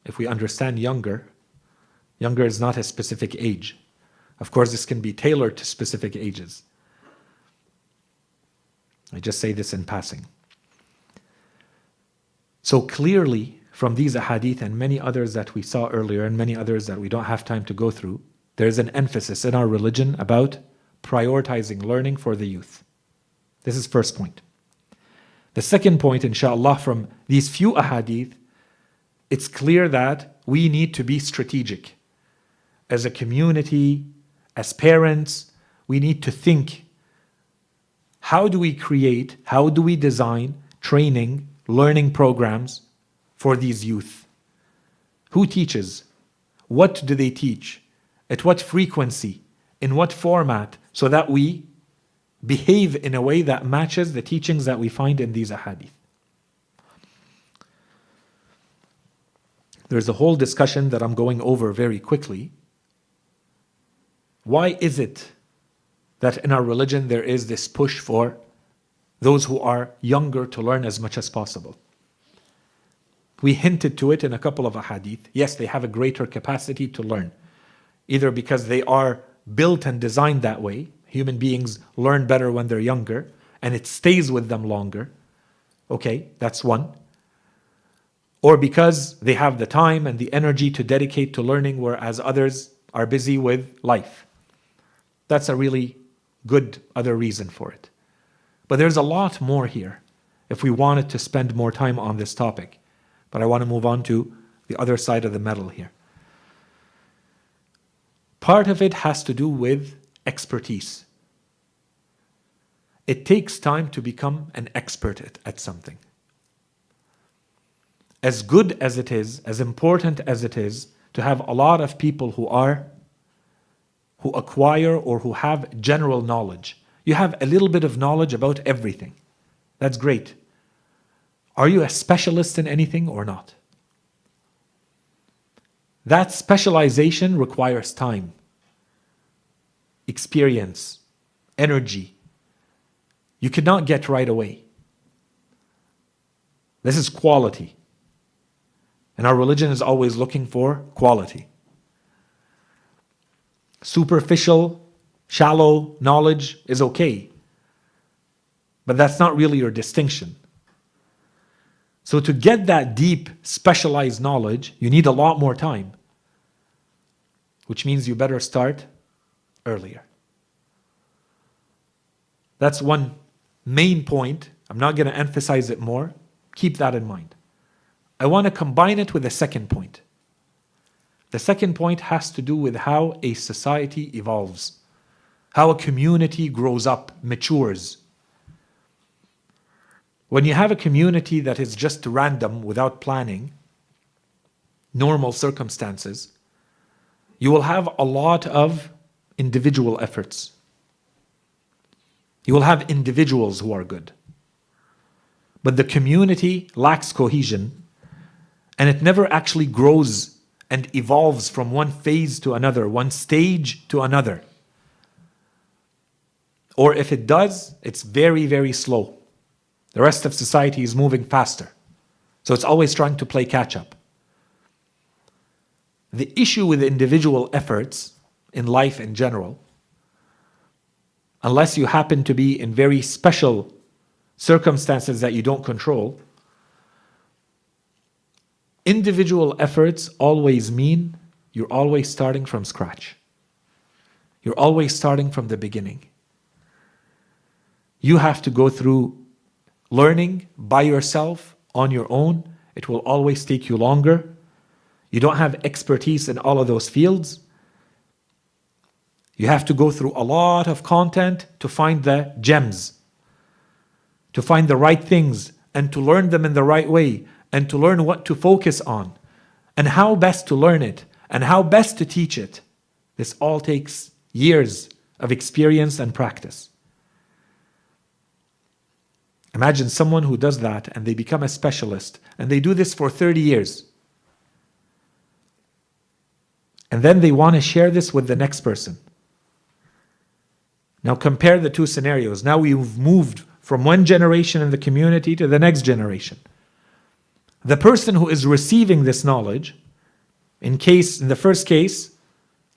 if we understand younger is not a specific age. Of course, this can be tailored to specific ages. I just say this in passing. So clearly, from these ahadith and many others that we saw earlier and many others that we don't have time to go through, there's an emphasis in our religion about prioritizing learning for the youth. This is first point. The second point, inshallah, from these few ahadith, it's clear that we need to be strategic. As a community, as parents, we need to think, how do we design training, learning programs for these youth? Who teaches? What do they teach? At what frequency? In what format? So that we behave in a way that matches the teachings that we find in these ahadith. there's a whole discussion that I'm going over very quickly. Why is it that in our religion there is this push for those who are younger to learn as much as possible? We hinted to it in a couple of ahadith. Yes, they have a greater capacity to learn, either because they are built and designed that way. Human beings learn better when they're younger, and it stays with them longer. Okay, that's one. Or because they have the time and the energy to dedicate to learning, whereas others are busy with life. That's a really good other reason for it. But there's a lot more here if we wanted to spend more time on this topic. But I want to move on to the other side of the medal here. Part of it has to do with expertise. It takes time to become an expert at something. As good as it is, as important as it is, to have a lot of people who acquire or who have general knowledge. You have a little bit of knowledge about everything. That's great. Are you a specialist in anything or not? That specialization requires time, experience, energy. You cannot get right away. This is quality. And our religion is always looking for quality. Superficial, shallow knowledge is okay, but that's not really your distinction. So to get that deep, specialized knowledge, you need a lot more time, which means you better start earlier. That's one main point. I'm not going to emphasize it more. Keep that in mind. I want to combine it with a second point. The second point has to do with how a society evolves, how a community grows up, matures. When you have a community that is just random, without planning, normal circumstances, you will have a lot of individual efforts. You will have individuals who are good. But the community lacks cohesion, and it never actually grows and evolves from one phase to another, one stage to another. Or if it does, it's very, very slow. The rest of society is moving faster. So it's always trying to play catch up. The issue with individual efforts in life in general, unless you happen to be in very special circumstances that you don't control, individual efforts always mean you're always starting from scratch. You're always starting from the beginning. You have to go through learning by yourself, on your own. It will always take you longer. You don't have expertise in all of those fields. You have to go through a lot of content to find the gems, to find the right things, and to learn them in the right way, and to learn what to focus on, and how best to learn it, and how best to teach it. This all takes years of experience and practice. Imagine someone who does that and they become a specialist, and they do this for 30 years. And then they want to share this with the next person. Now compare the two scenarios. Now we've moved from one generation in the community to the next generation. The person who is receiving this knowledge, in the first case,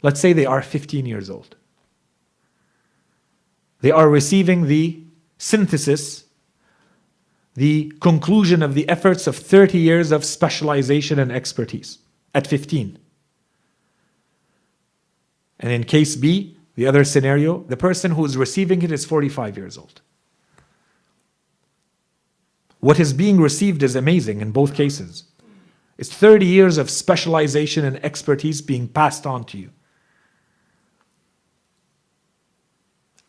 let's say they are 15 years old. They are receiving the synthesis, the conclusion of the efforts of 30 years of specialization and expertise at 15. And in case B, the other scenario, the person who is receiving it is 45 years old. What is being received is amazing in both cases. It's 30 years of specialization and expertise being passed on to you.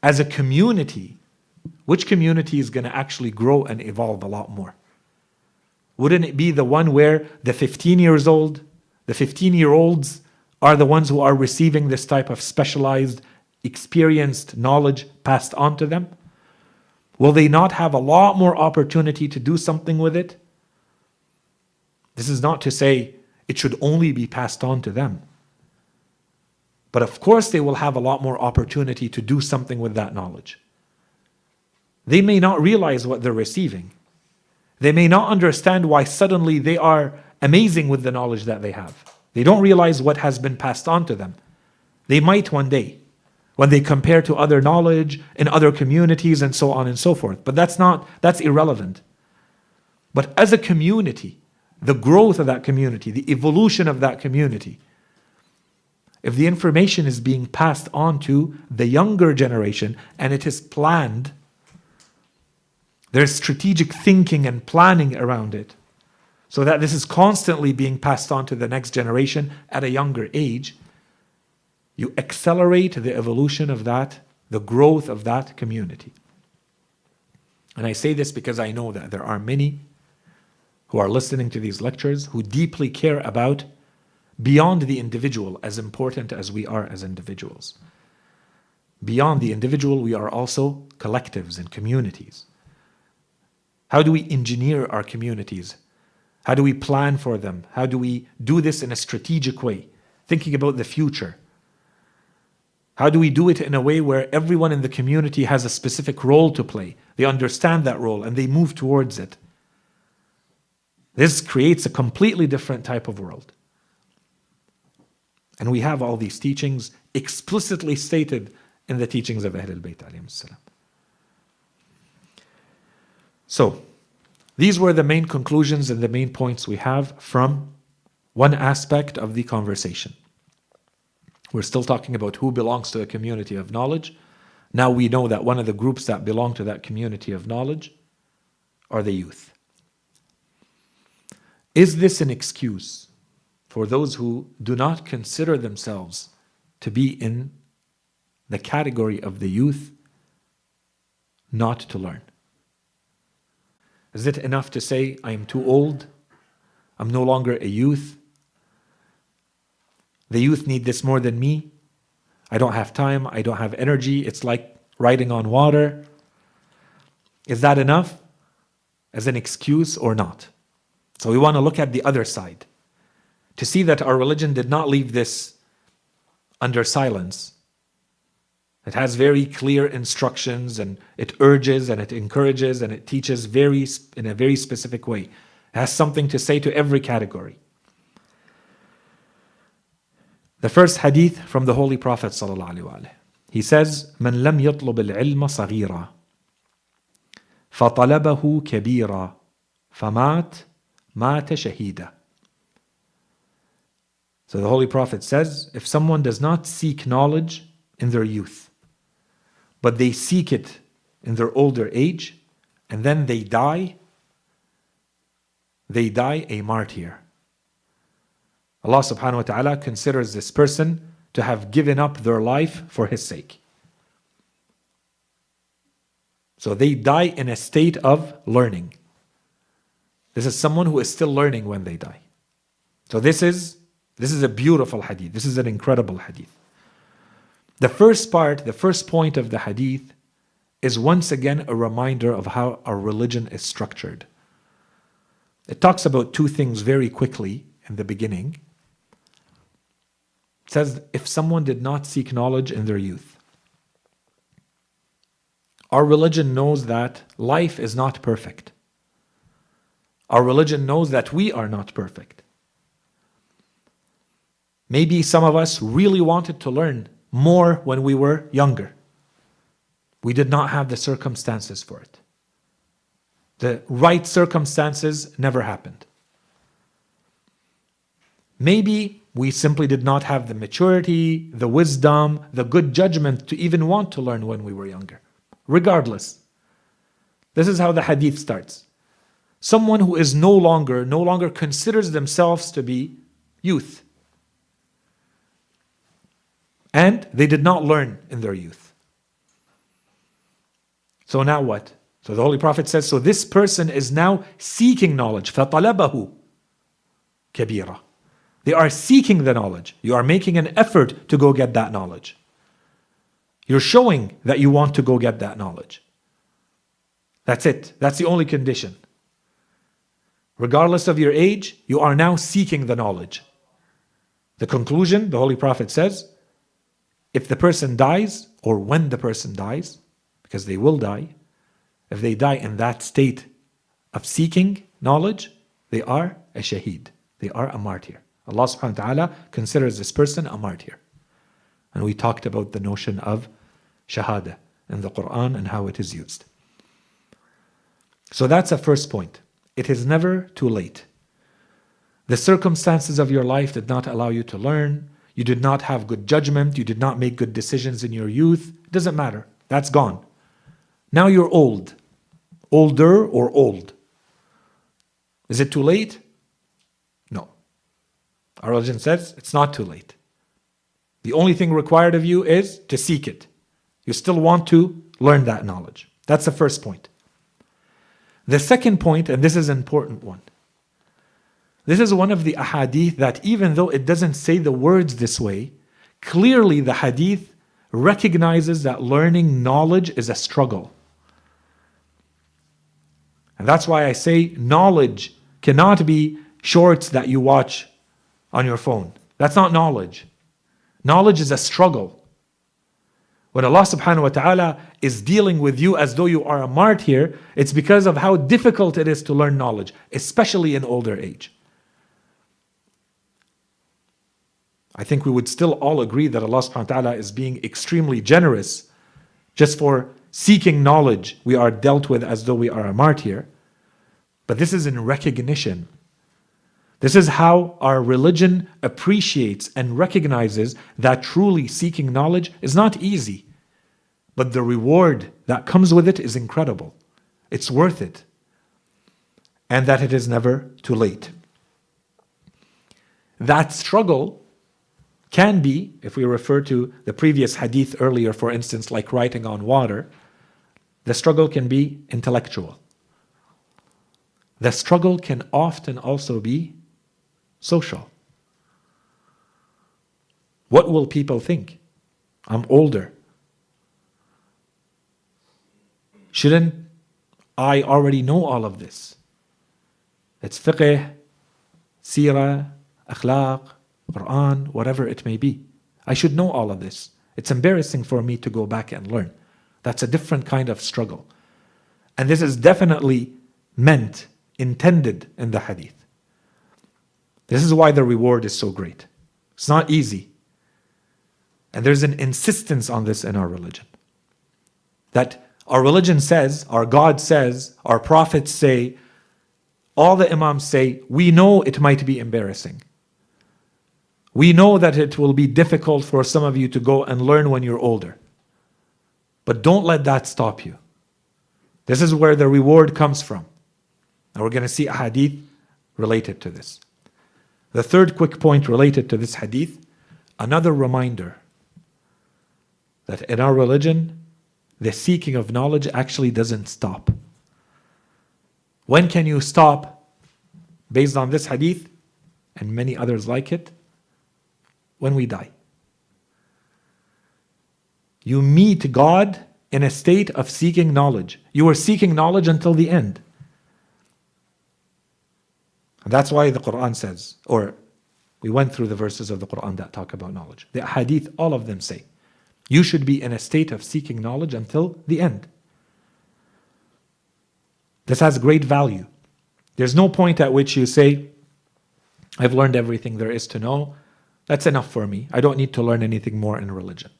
As a community, which community is going to actually grow and evolve a lot more? Wouldn't it be the one where the 15-year-olds are the ones who are receiving this type of specialized, experienced knowledge passed on to them? Will they not have a lot more opportunity to do something with it? This is not to say It should only be passed on to them. But of course, they will have a lot more opportunity to do something with that knowledge. They may not realize what they're receiving. They may not understand why suddenly they are amazing with the knowledge that they have. They don't realize what has been passed on to them. They might one day, when they compare to other knowledge in other communities and so on and so forth. But that's irrelevant. But as a community, the growth of that community, the evolution of that community, if the information is being passed on to the younger generation and it is planned, there's strategic thinking and planning around it, so that this is constantly being passed on to the next generation at a younger age, you accelerate the evolution of that, the growth of that community. And I say this because I know that there are many who are listening to these lectures who deeply care about beyond the individual, as important as we are as individuals. Beyond the individual, we are also collectives and communities. How do we engineer our communities? How do we plan for them? How do we do this in a strategic way, thinking about the future? How do we do it in a way where everyone in the community has a specific role to play? They understand that role and they move towards it. This creates a completely different type of world. And we have all these teachings explicitly stated in the teachings of Ahlul Bayt alayhim salam. So, these were the main conclusions and the main points we have from one aspect of the conversation. We're still talking about who belongs to a community of knowledge. Now we know that one of the groups that belong to that community of knowledge are the youth. Is this an excuse for those who do not consider themselves to be in the category of the youth not to learn? Is it enough to say, I am too old, I'm no longer a youth, the youth need this more than me, I don't have time, I don't have energy, it's like riding on water? Is that enough as an excuse or not? So we want to look at the other side, to see that our religion did not leave this under silence. It has very clear instructions, and it urges and it encourages and it teaches in a very specific way. It has something to say to every category. The first hadith from the Holy Prophet ﷺ. He says, "من لم يطلب العلم صغيرا فطلبه كبيرا فمات مات شهيدا." So the Holy Prophet says, if someone does not seek knowledge in their youth, but they seek it in their older age, and then they die a martyr. Allah subhanahu wa ta'ala considers this person to have given up their life for His sake. So they die in a state of learning. This is someone who is still learning when they die. So this is a beautiful hadith. This is an incredible hadith. The first point of the hadith is once again a reminder of how our religion is structured. It talks about two things very quickly in the beginning. It says, if someone did not seek knowledge in their youth. Our religion knows that life is not perfect. Our religion knows that we are not perfect. Maybe some of us really wanted to learn more when we were younger. We did not have the circumstances for it. The right circumstances never happened. Maybe we simply did not have the maturity, the wisdom, the good judgment to even want to learn when we were younger. Regardless, this is how the hadith starts. Someone who is no longer considers themselves to be youth. And they did not learn in their youth. So now what? So the Holy Prophet says, so this person is now seeking knowledge. فَطَلَبَهُ كَبِيرًا. They are seeking the knowledge. You are making an effort to go get that knowledge. You're showing that you want to go get that knowledge. That's it. That's the only condition. Regardless of your age, you are now seeking the knowledge. The conclusion, the Holy Prophet says, if the person dies, or when the person dies, because they will die, if they die in that state of seeking knowledge, they are a shaheed. They are a martyr. Allah subhanahu wa ta'ala considers this person a martyr. And we talked about the notion of shahada in the Quran and how it is used. So that's a first point. It is never too late. The circumstances of your life did not allow you to learn. You did not have good judgment. You did not make good decisions in your youth. It doesn't matter. That's gone. Now you're old. Older or old. Is it too late? No. Our religion says it's not too late. The only thing required of you is to seek it. You still want to learn that knowledge. That's the first point. The second point, and this is an important one. This is one of the ahadith that even though it doesn't say the words this way, clearly the hadith recognizes that learning knowledge is a struggle. And that's why I say knowledge cannot be shorts that you watch on your phone. That's not knowledge. Knowledge is a struggle. When Allah subhanahu wa ta'ala is dealing with you as though you are a martyr, it's because of how difficult it is to learn knowledge, especially in older age. I think we would still all agree that Allah subhanahu wa ta'ala is being extremely generous. Just for seeking knowledge, we are dealt with as though we are a martyr. But this is in recognition. This is how our religion appreciates and recognizes that truly seeking knowledge is not easy. But the reward that comes with it is incredible. It's worth it. And that it is never too late. That struggle can be, if we refer to the previous hadith earlier, for instance, like writing on water, the struggle can be intellectual. The struggle can often also be social. What will people think? I'm older. Shouldn't I already know all of this? It's fiqh, seerah, akhlaq, Quran, whatever it may be. I should know all of this. It's embarrassing for me to go back and learn. That's a different kind of struggle. And this is definitely meant, intended in the hadith. This is why the reward is so great. It's not easy. And there's an insistence on this in our religion. That our religion says, our God says, our prophets say, all the imams say, we know it might be embarrassing. We know that it will be difficult for some of you to go and learn when you're older. But don't let that stop you. This is where the reward comes from. And we're going to see a hadith related to this. The third quick point related to this hadith, another reminder that in our religion, the seeking of knowledge actually doesn't stop. When can you stop? Based on this hadith and many others like it, when we die. You meet God in a state of seeking knowledge. You are seeking knowledge until the end. And that's why the Quran says, or we went through the verses of the Quran that talk about knowledge. The hadith, all of them say, you should be in a state of seeking knowledge until the end. This has great value. There's no point at which you say, I've learned everything there is to know. That's enough for me. I don't need to learn anything more in religion.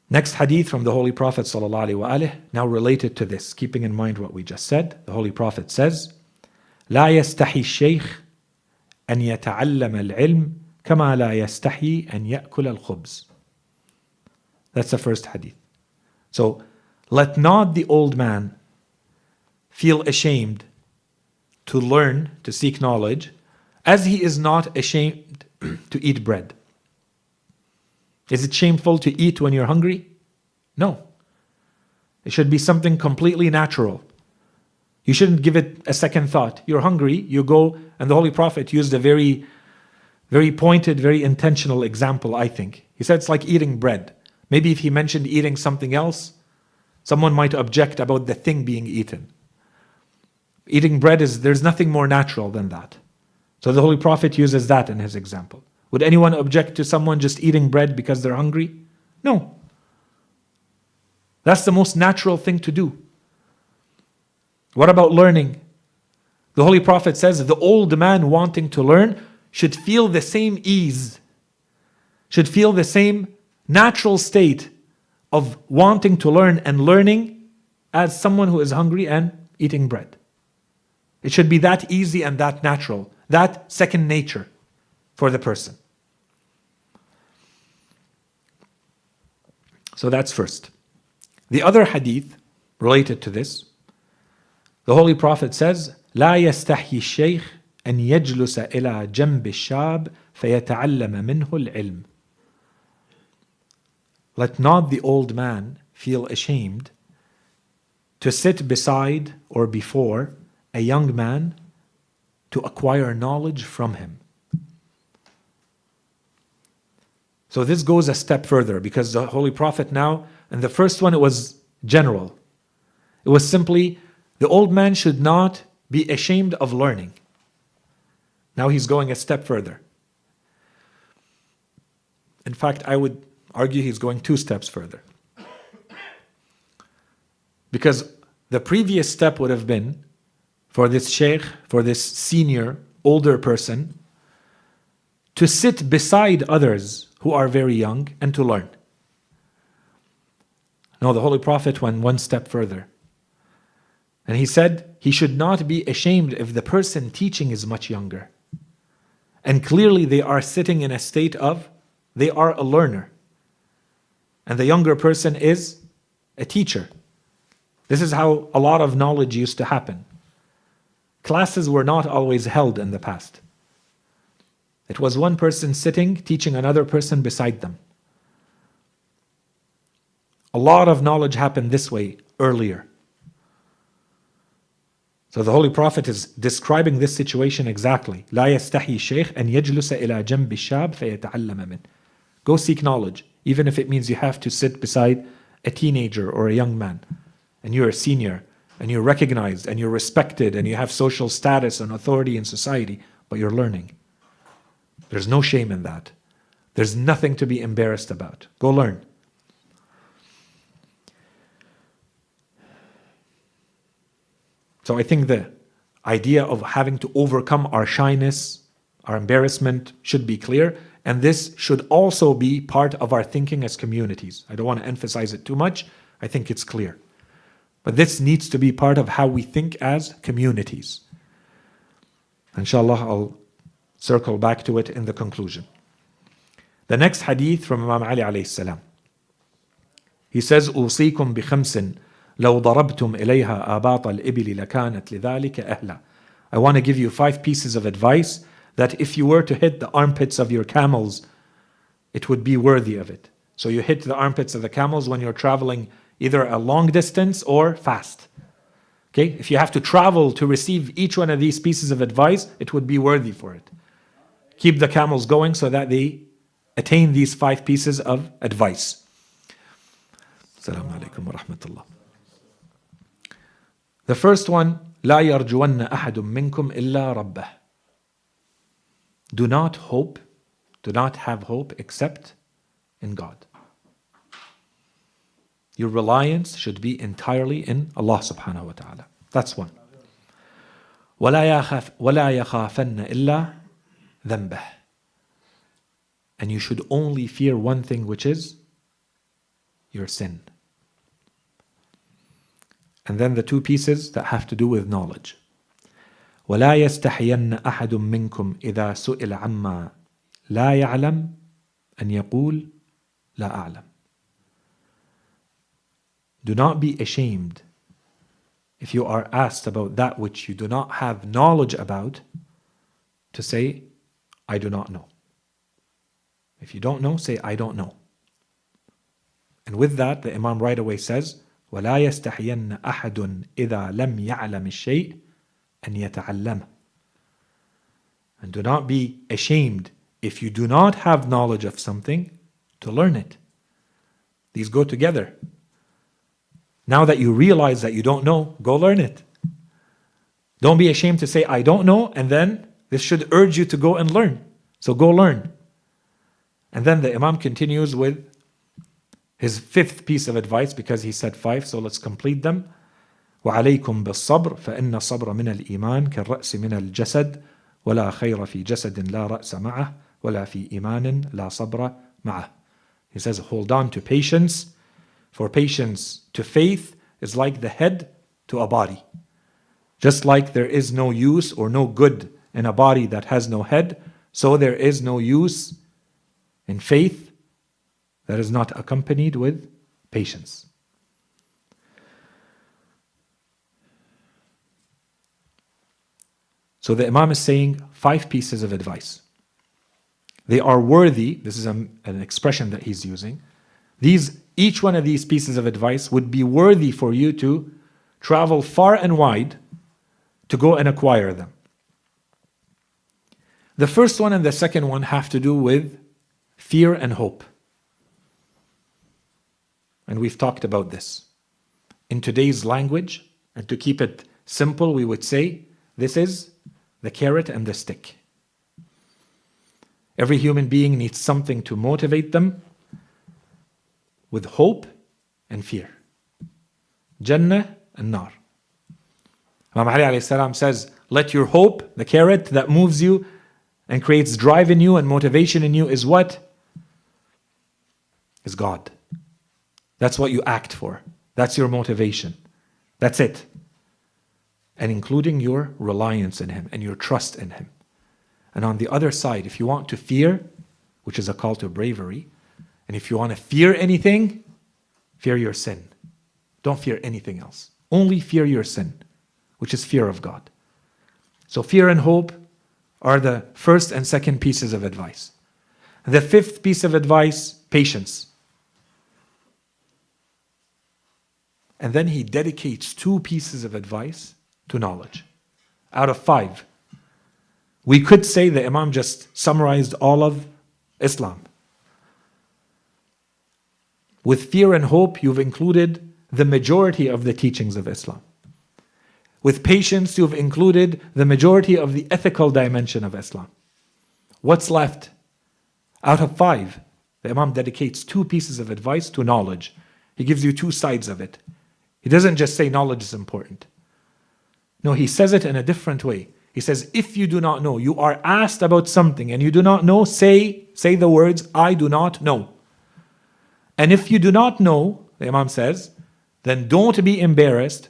Next hadith from the Holy Prophet ﷺ, now related to this, keeping in mind what we just said. The Holy Prophet says, لا يستحي الشيخ أن يتعلم العلم كما لا يستحي أن يأكل الخبز. That's the first hadith. So, let not the old man feel ashamed to learn, to seek knowledge, as he is not ashamed to eat bread. Is it shameful to eat when you're hungry? No. It should be something completely natural. You shouldn't give it a second thought. You're hungry, you go, and the Holy Prophet used a very, very pointed, very intentional example, I think. He said it's like eating bread. Maybe if he mentioned eating something else, someone might object about the thing being eaten. Eating bread there's nothing more natural than that. So the Holy Prophet uses that in his example. Would anyone object to someone just eating bread because they're hungry? No. That's the most natural thing to do. What about learning? The Holy Prophet says the old man wanting to learn should feel the same ease, should feel the same natural state of wanting to learn and learning as someone who is hungry and eating bread. It should be that easy and that natural, that second nature for the person. So that's first. The other hadith related to this, the Holy Prophet says, لا يستحي الشيخ أن يجلس إلى جنب الشاب فيتعلم منه العلم. Let not the old man feel ashamed to sit beside or before a young man to acquire knowledge from him. So this goes a step further, because the Holy Prophet now, and the first one, it was general. It was simply, the old man should not be ashamed of learning. Now he's going a step further. In fact, I would argue he's going 2 steps further. Because the previous step would have been for this sheikh, for this senior, older person, to sit beside others who are very young and to learn. No, the Holy Prophet went 1 step further. And he said he should not be ashamed if the person teaching is much younger. And clearly they are sitting in a state of, they are a learner. And the younger person is a teacher. This is how a lot of knowledge used to happen. Classes were not always held in the past. It was one person sitting, teaching another person beside them. A lot of knowledge happened this way earlier. So the Holy Prophet is describing this situation exactly. لا يستحي الشيخ أن يجلس إلى جنب الشاب فيتعلم منه. Go seek knowledge, even if it means you have to sit beside a teenager or a young man, and you're a senior, and you're recognized, and you're respected, and you have social status and authority in society, but you're learning. There's no shame in that. There's nothing to be embarrassed about. Go learn. So I think the idea of having to overcome our shyness, our embarrassment should be clear, and this should also be part of our thinking as communities. I don't want to emphasize it too much. I think it's clear. But this needs to be part of how we think as communities. Inshallah, I'll circle back to it in the conclusion. The next hadith from Imam Ali alayhi salam. He says, أوصيكم بخمس لو ضربتم إليها آباط الإبل لكانت لذلك أهلا. I want to give you 5 pieces of advice that if you were to hit the armpits of your camels, it would be worthy of it. So you hit the armpits of the camels when you're traveling either a long distance or fast. Okay? If you have to travel to receive each one of these pieces of advice, it would be worthy for it. Keep the camels going so that they attain these 5 pieces of advice. Assalamu alaikum wa rahmatullah. The first one, لا يرجون أحد منكم إلا ربه. Do not hope, do not have hope except in God. Your reliance should be entirely in Allah subhanahu wa ta'ala. That's one. ولا يخافن إلا ذنبه. And you should only fear one thing, which is your sin. And then the 2 pieces that have to do with knowledge. ولا يستحين أحد منكم إذا سئل عما لا يعلم أن يقول لا أعلم. Do not be ashamed if you are asked about that which you do not have knowledge about, to say, I do not know. If you don't know, say, I don't know. And with that, the Imam right away says, وَلَا يَسْتَحْيَنَّ أَحَدٌ إِذَا لَمْ يَعْلَمِ الشَّيْء أَنْ يَتَعَلَّمَ. And do not be ashamed if you do not have knowledge of something, to learn it. These go together. Now that you realize that you don't know, go learn it. Don't be ashamed to say, I don't know, and then this should urge you to go and learn. So go learn. And then the Imam continues with his fifth piece of advice, because he said 5, so let's complete them. وعليكم بالصبر فإن الصبر من الإيمان كالرأس من الجسد ولا خير في جسد لا رأس معه ولا في إيمان لا صبر معه. He says, hold on to patience, for patience to faith is like the head to a body. Just like there is no use or no good in a body that has no head, so there is no use in faith that is not accompanied with patience. So the Imam is saying 5 pieces of advice. They are worthy, this is an expression that he's using. Each one of these pieces of advice would be worthy for you to travel far and wide to go and acquire them. The first one and the second one have to do with fear and hope. And we've talked about this. In today's language, and to keep it simple, we would say, this is the carrot and the stick. Every human being needs something to motivate them with hope and fear. Jannah and nar. Imam Ali alayhi salam says, let your hope, the carrot that moves you and creates drive in you and motivation in you, is what? Is God. That's what you act for. That's your motivation. That's it. And including your reliance in Him and your trust in Him. And on the other side, if you want to fear, which is a call to bravery, and if you want to fear anything, fear your sin. Don't fear anything else. Only fear your sin, which is fear of God. So fear and hope are the first and second pieces of advice. The fifth piece of advice, patience. And then he dedicates 2 pieces of advice to knowledge out of 5. We could say the Imam just summarized all of Islam. With fear and hope, you've included the majority of the teachings of Islam. With patience, you've included the majority of the ethical dimension of Islam. What's left? Out of 5, the Imam dedicates 2 pieces of advice to knowledge. He gives you 2 sides of it. He doesn't just say knowledge is important. No, he says it in a different way. He says, if you do not know, you are asked about something and you do not know, say the words, I do not know. And if you do not know, the Imam says, then don't be embarrassed.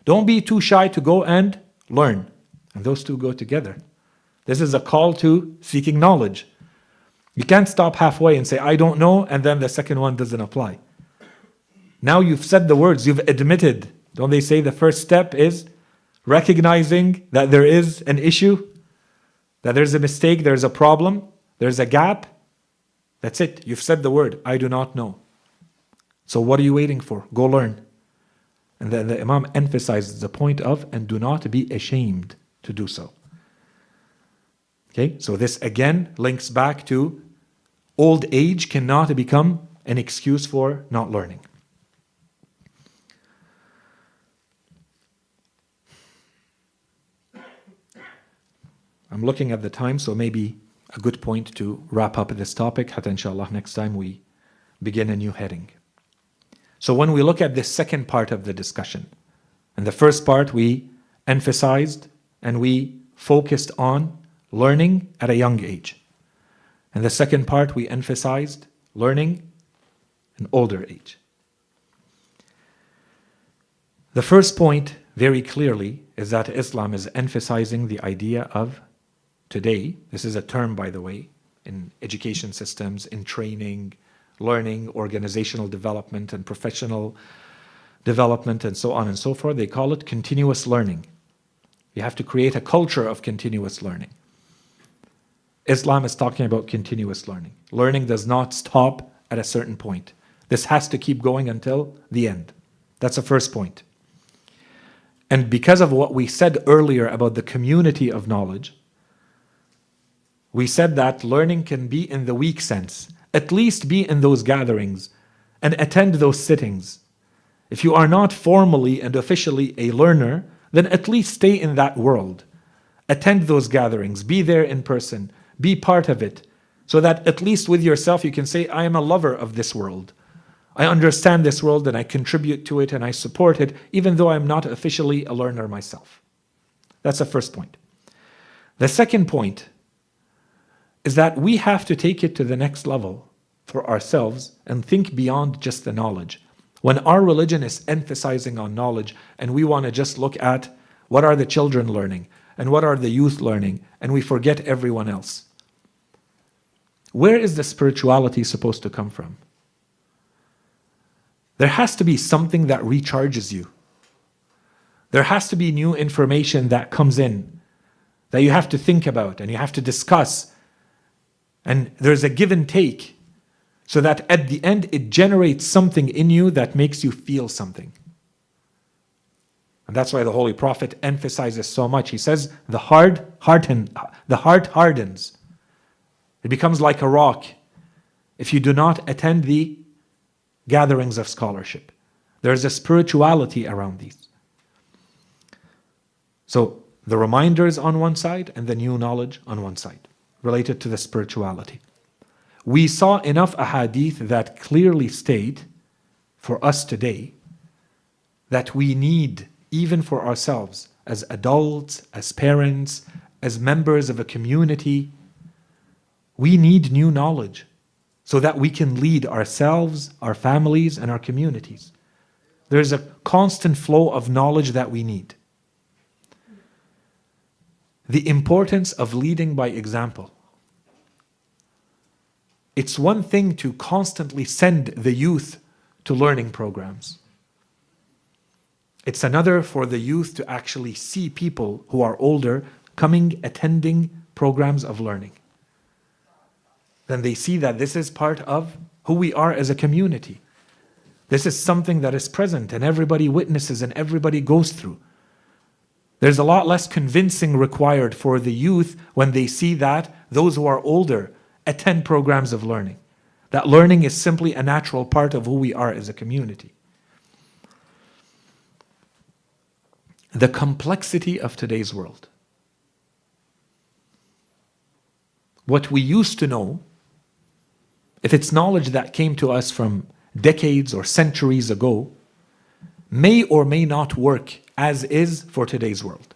Don't be too shy to go and learn. And those 2 go together. This is a call to seeking knowledge. You can't stop halfway and say, I don't know, and then the second one doesn't apply. Now you've said the words, you've admitted. Don't they say the first step is recognizing that there is an issue, that there's a mistake, there's a problem, there's a gap? That's it. You've said the word, I do not know. So what are you waiting for? Go learn. And then the Imam emphasizes the point of, and do not be ashamed to do so. Okay, so this again links back to old age cannot become an excuse for not learning. I'm looking at the time, so maybe a good point to wrap up this topic. Hatta inshallah next time we begin a new heading. So when we look at this second part of the discussion, and the first part we emphasized and we focused on learning at a young age. And the second part we emphasized learning an older age. The first point very clearly is that Islam is emphasizing the idea of today, this is a term by the way, in education systems, in training, learning, organizational development and professional development and so on and so forth, they call it continuous learning. You have to create a culture of continuous learning. Islam is talking about continuous learning. Learning does not stop at a certain point. This has to keep going until the end. That's the first point. And because of what we said earlier about the community of knowledge, we said that learning can be in the weak sense. At least be in those gatherings and attend those sittings. If you are not formally and officially a learner, then at least stay in that world. Attend those gatherings, be there in person, be part of it, so that at least with yourself you can say, I am a lover of this world. I understand this world and I contribute to it and I support it, even though I'm not officially a learner myself. That's the first point. The second point is that we have to take it to the next level for ourselves and think beyond just the knowledge. When our religion is emphasizing on knowledge and we want to just look at what are the children learning and what are the youth learning, and we forget everyone else, where is the spirituality supposed to come from? There has to be something that recharges you. There has to be new information that comes in that you have to think about and you have to discuss. And there's a give and take so that at the end it generates something in you that makes you feel something. And that's why the Holy Prophet emphasizes so much. He says, the heart hardens. It becomes like a rock if you do not attend the gatherings of scholarship. There's a spirituality around these. So the reminders on one side and the new knowledge on one side, related to the spirituality. We saw enough ahadith that clearly state for us today that we need, even for ourselves, as adults, as parents, as members of a community, we need new knowledge so that we can lead ourselves, our families, and our communities. There's a constant flow of knowledge that we need. The importance of leading by example. It's one thing to constantly send the youth to learning programs. It's another for the youth to actually see people who are older coming, attending programs of learning. Then they see that this is part of who we are as a community. This is something that is present and everybody witnesses and everybody goes through. There's a lot less convincing required for the youth when they see that those who are older attend programs of learning. That learning is simply a natural part of who we are as a community. The complexity of today's world. What we used to know, if it's knowledge that came to us from decades or centuries ago, may or may not work as is for today's world.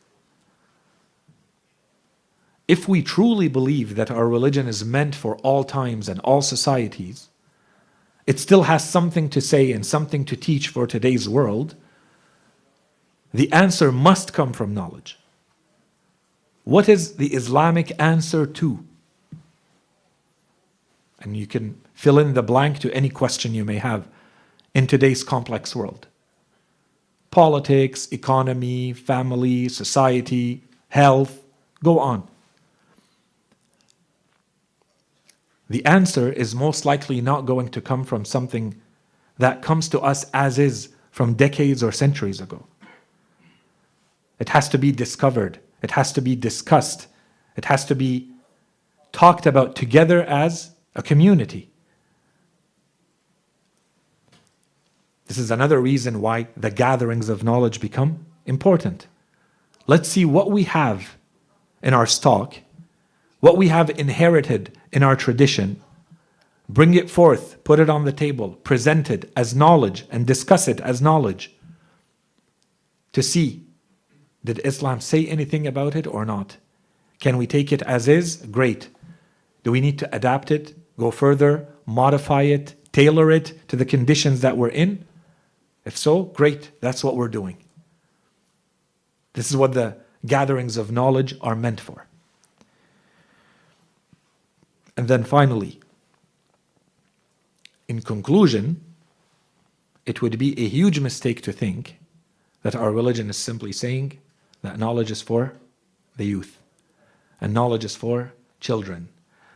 If we truly believe that our religion is meant for all times and all societies, it still has something to say and something to teach for today's world, the answer must come from knowledge. What is the Islamic answer to? And you can fill in the blank to any question you may have in today's complex world. Politics, economy, family, society, health, go on. The answer is most likely not going to come from something that comes to us as is from decades or centuries ago. It has to be discovered. It has to be discussed. It has to be talked about together as a community. This is another reason why the gatherings of knowledge become important. Let's see what we have in our stock, what we have inherited in our tradition, bring it forth, put it on the table, present it as knowledge and discuss it as knowledge to see, did Islam say anything about it or not? Can we take it as is? Great. Do we need to adapt it, go further, modify it, tailor it to the conditions that we're in? If so, great, that's what we're doing. This is what the gatherings of knowledge are meant for. And then finally, in conclusion, it would be a huge mistake to think that our religion is simply saying that knowledge is for the youth, and knowledge is for children,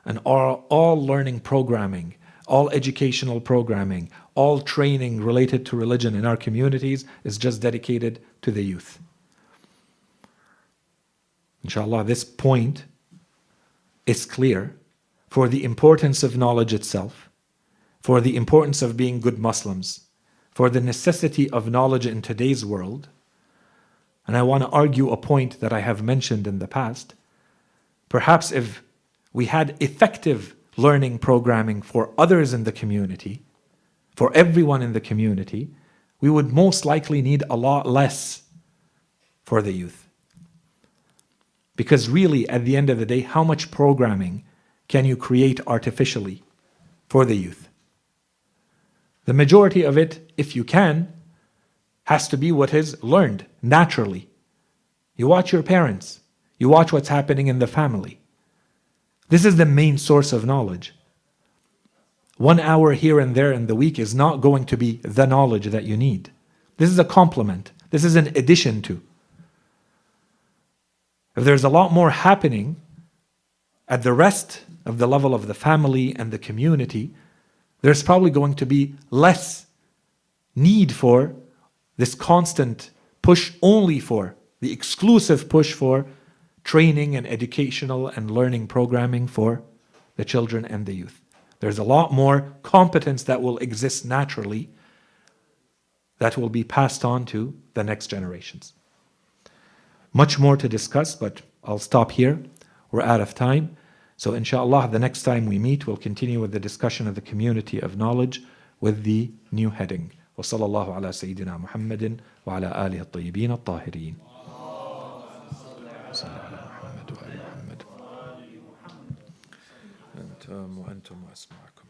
and all learning programming, all educational programming, all training related to religion in our communities is just dedicated to the youth. Inshallah, this point is clear for the importance of knowledge itself, for the importance of being good Muslims, for the necessity of knowledge in today's world, And I want to argue a point that I have mentioned in the past. Perhaps if we had effective learning programming for others in the community, for everyone in the community, we would most likely need a lot less for the youth. Because really, at the end of the day, how much programming can you create artificially for the youth? The majority of it, if you can, has to be what is learned naturally. You watch your parents. You watch what's happening in the family. This is the main source of knowledge. 1 hour here and there in the week is not going to be the knowledge that you need. This is a complement. This is an addition to. If there's a lot more happening at the rest of the level of the family and the community, there's probably going to be less need for this constant push only for, the exclusive push for training and educational and learning programming for the children and the youth. There's a lot more competence that will exist naturally that will be passed on to the next generations. Much more to discuss, but I'll stop here. We're out of time. So inshallah, the next time we meet, we'll continue with the discussion of the community of knowledge with the new heading. وصلى الله على سيدنا محمد وعلى آله الطيبين الطاهرين. صلى على محمد وآل محمد. أنتم وأسمع.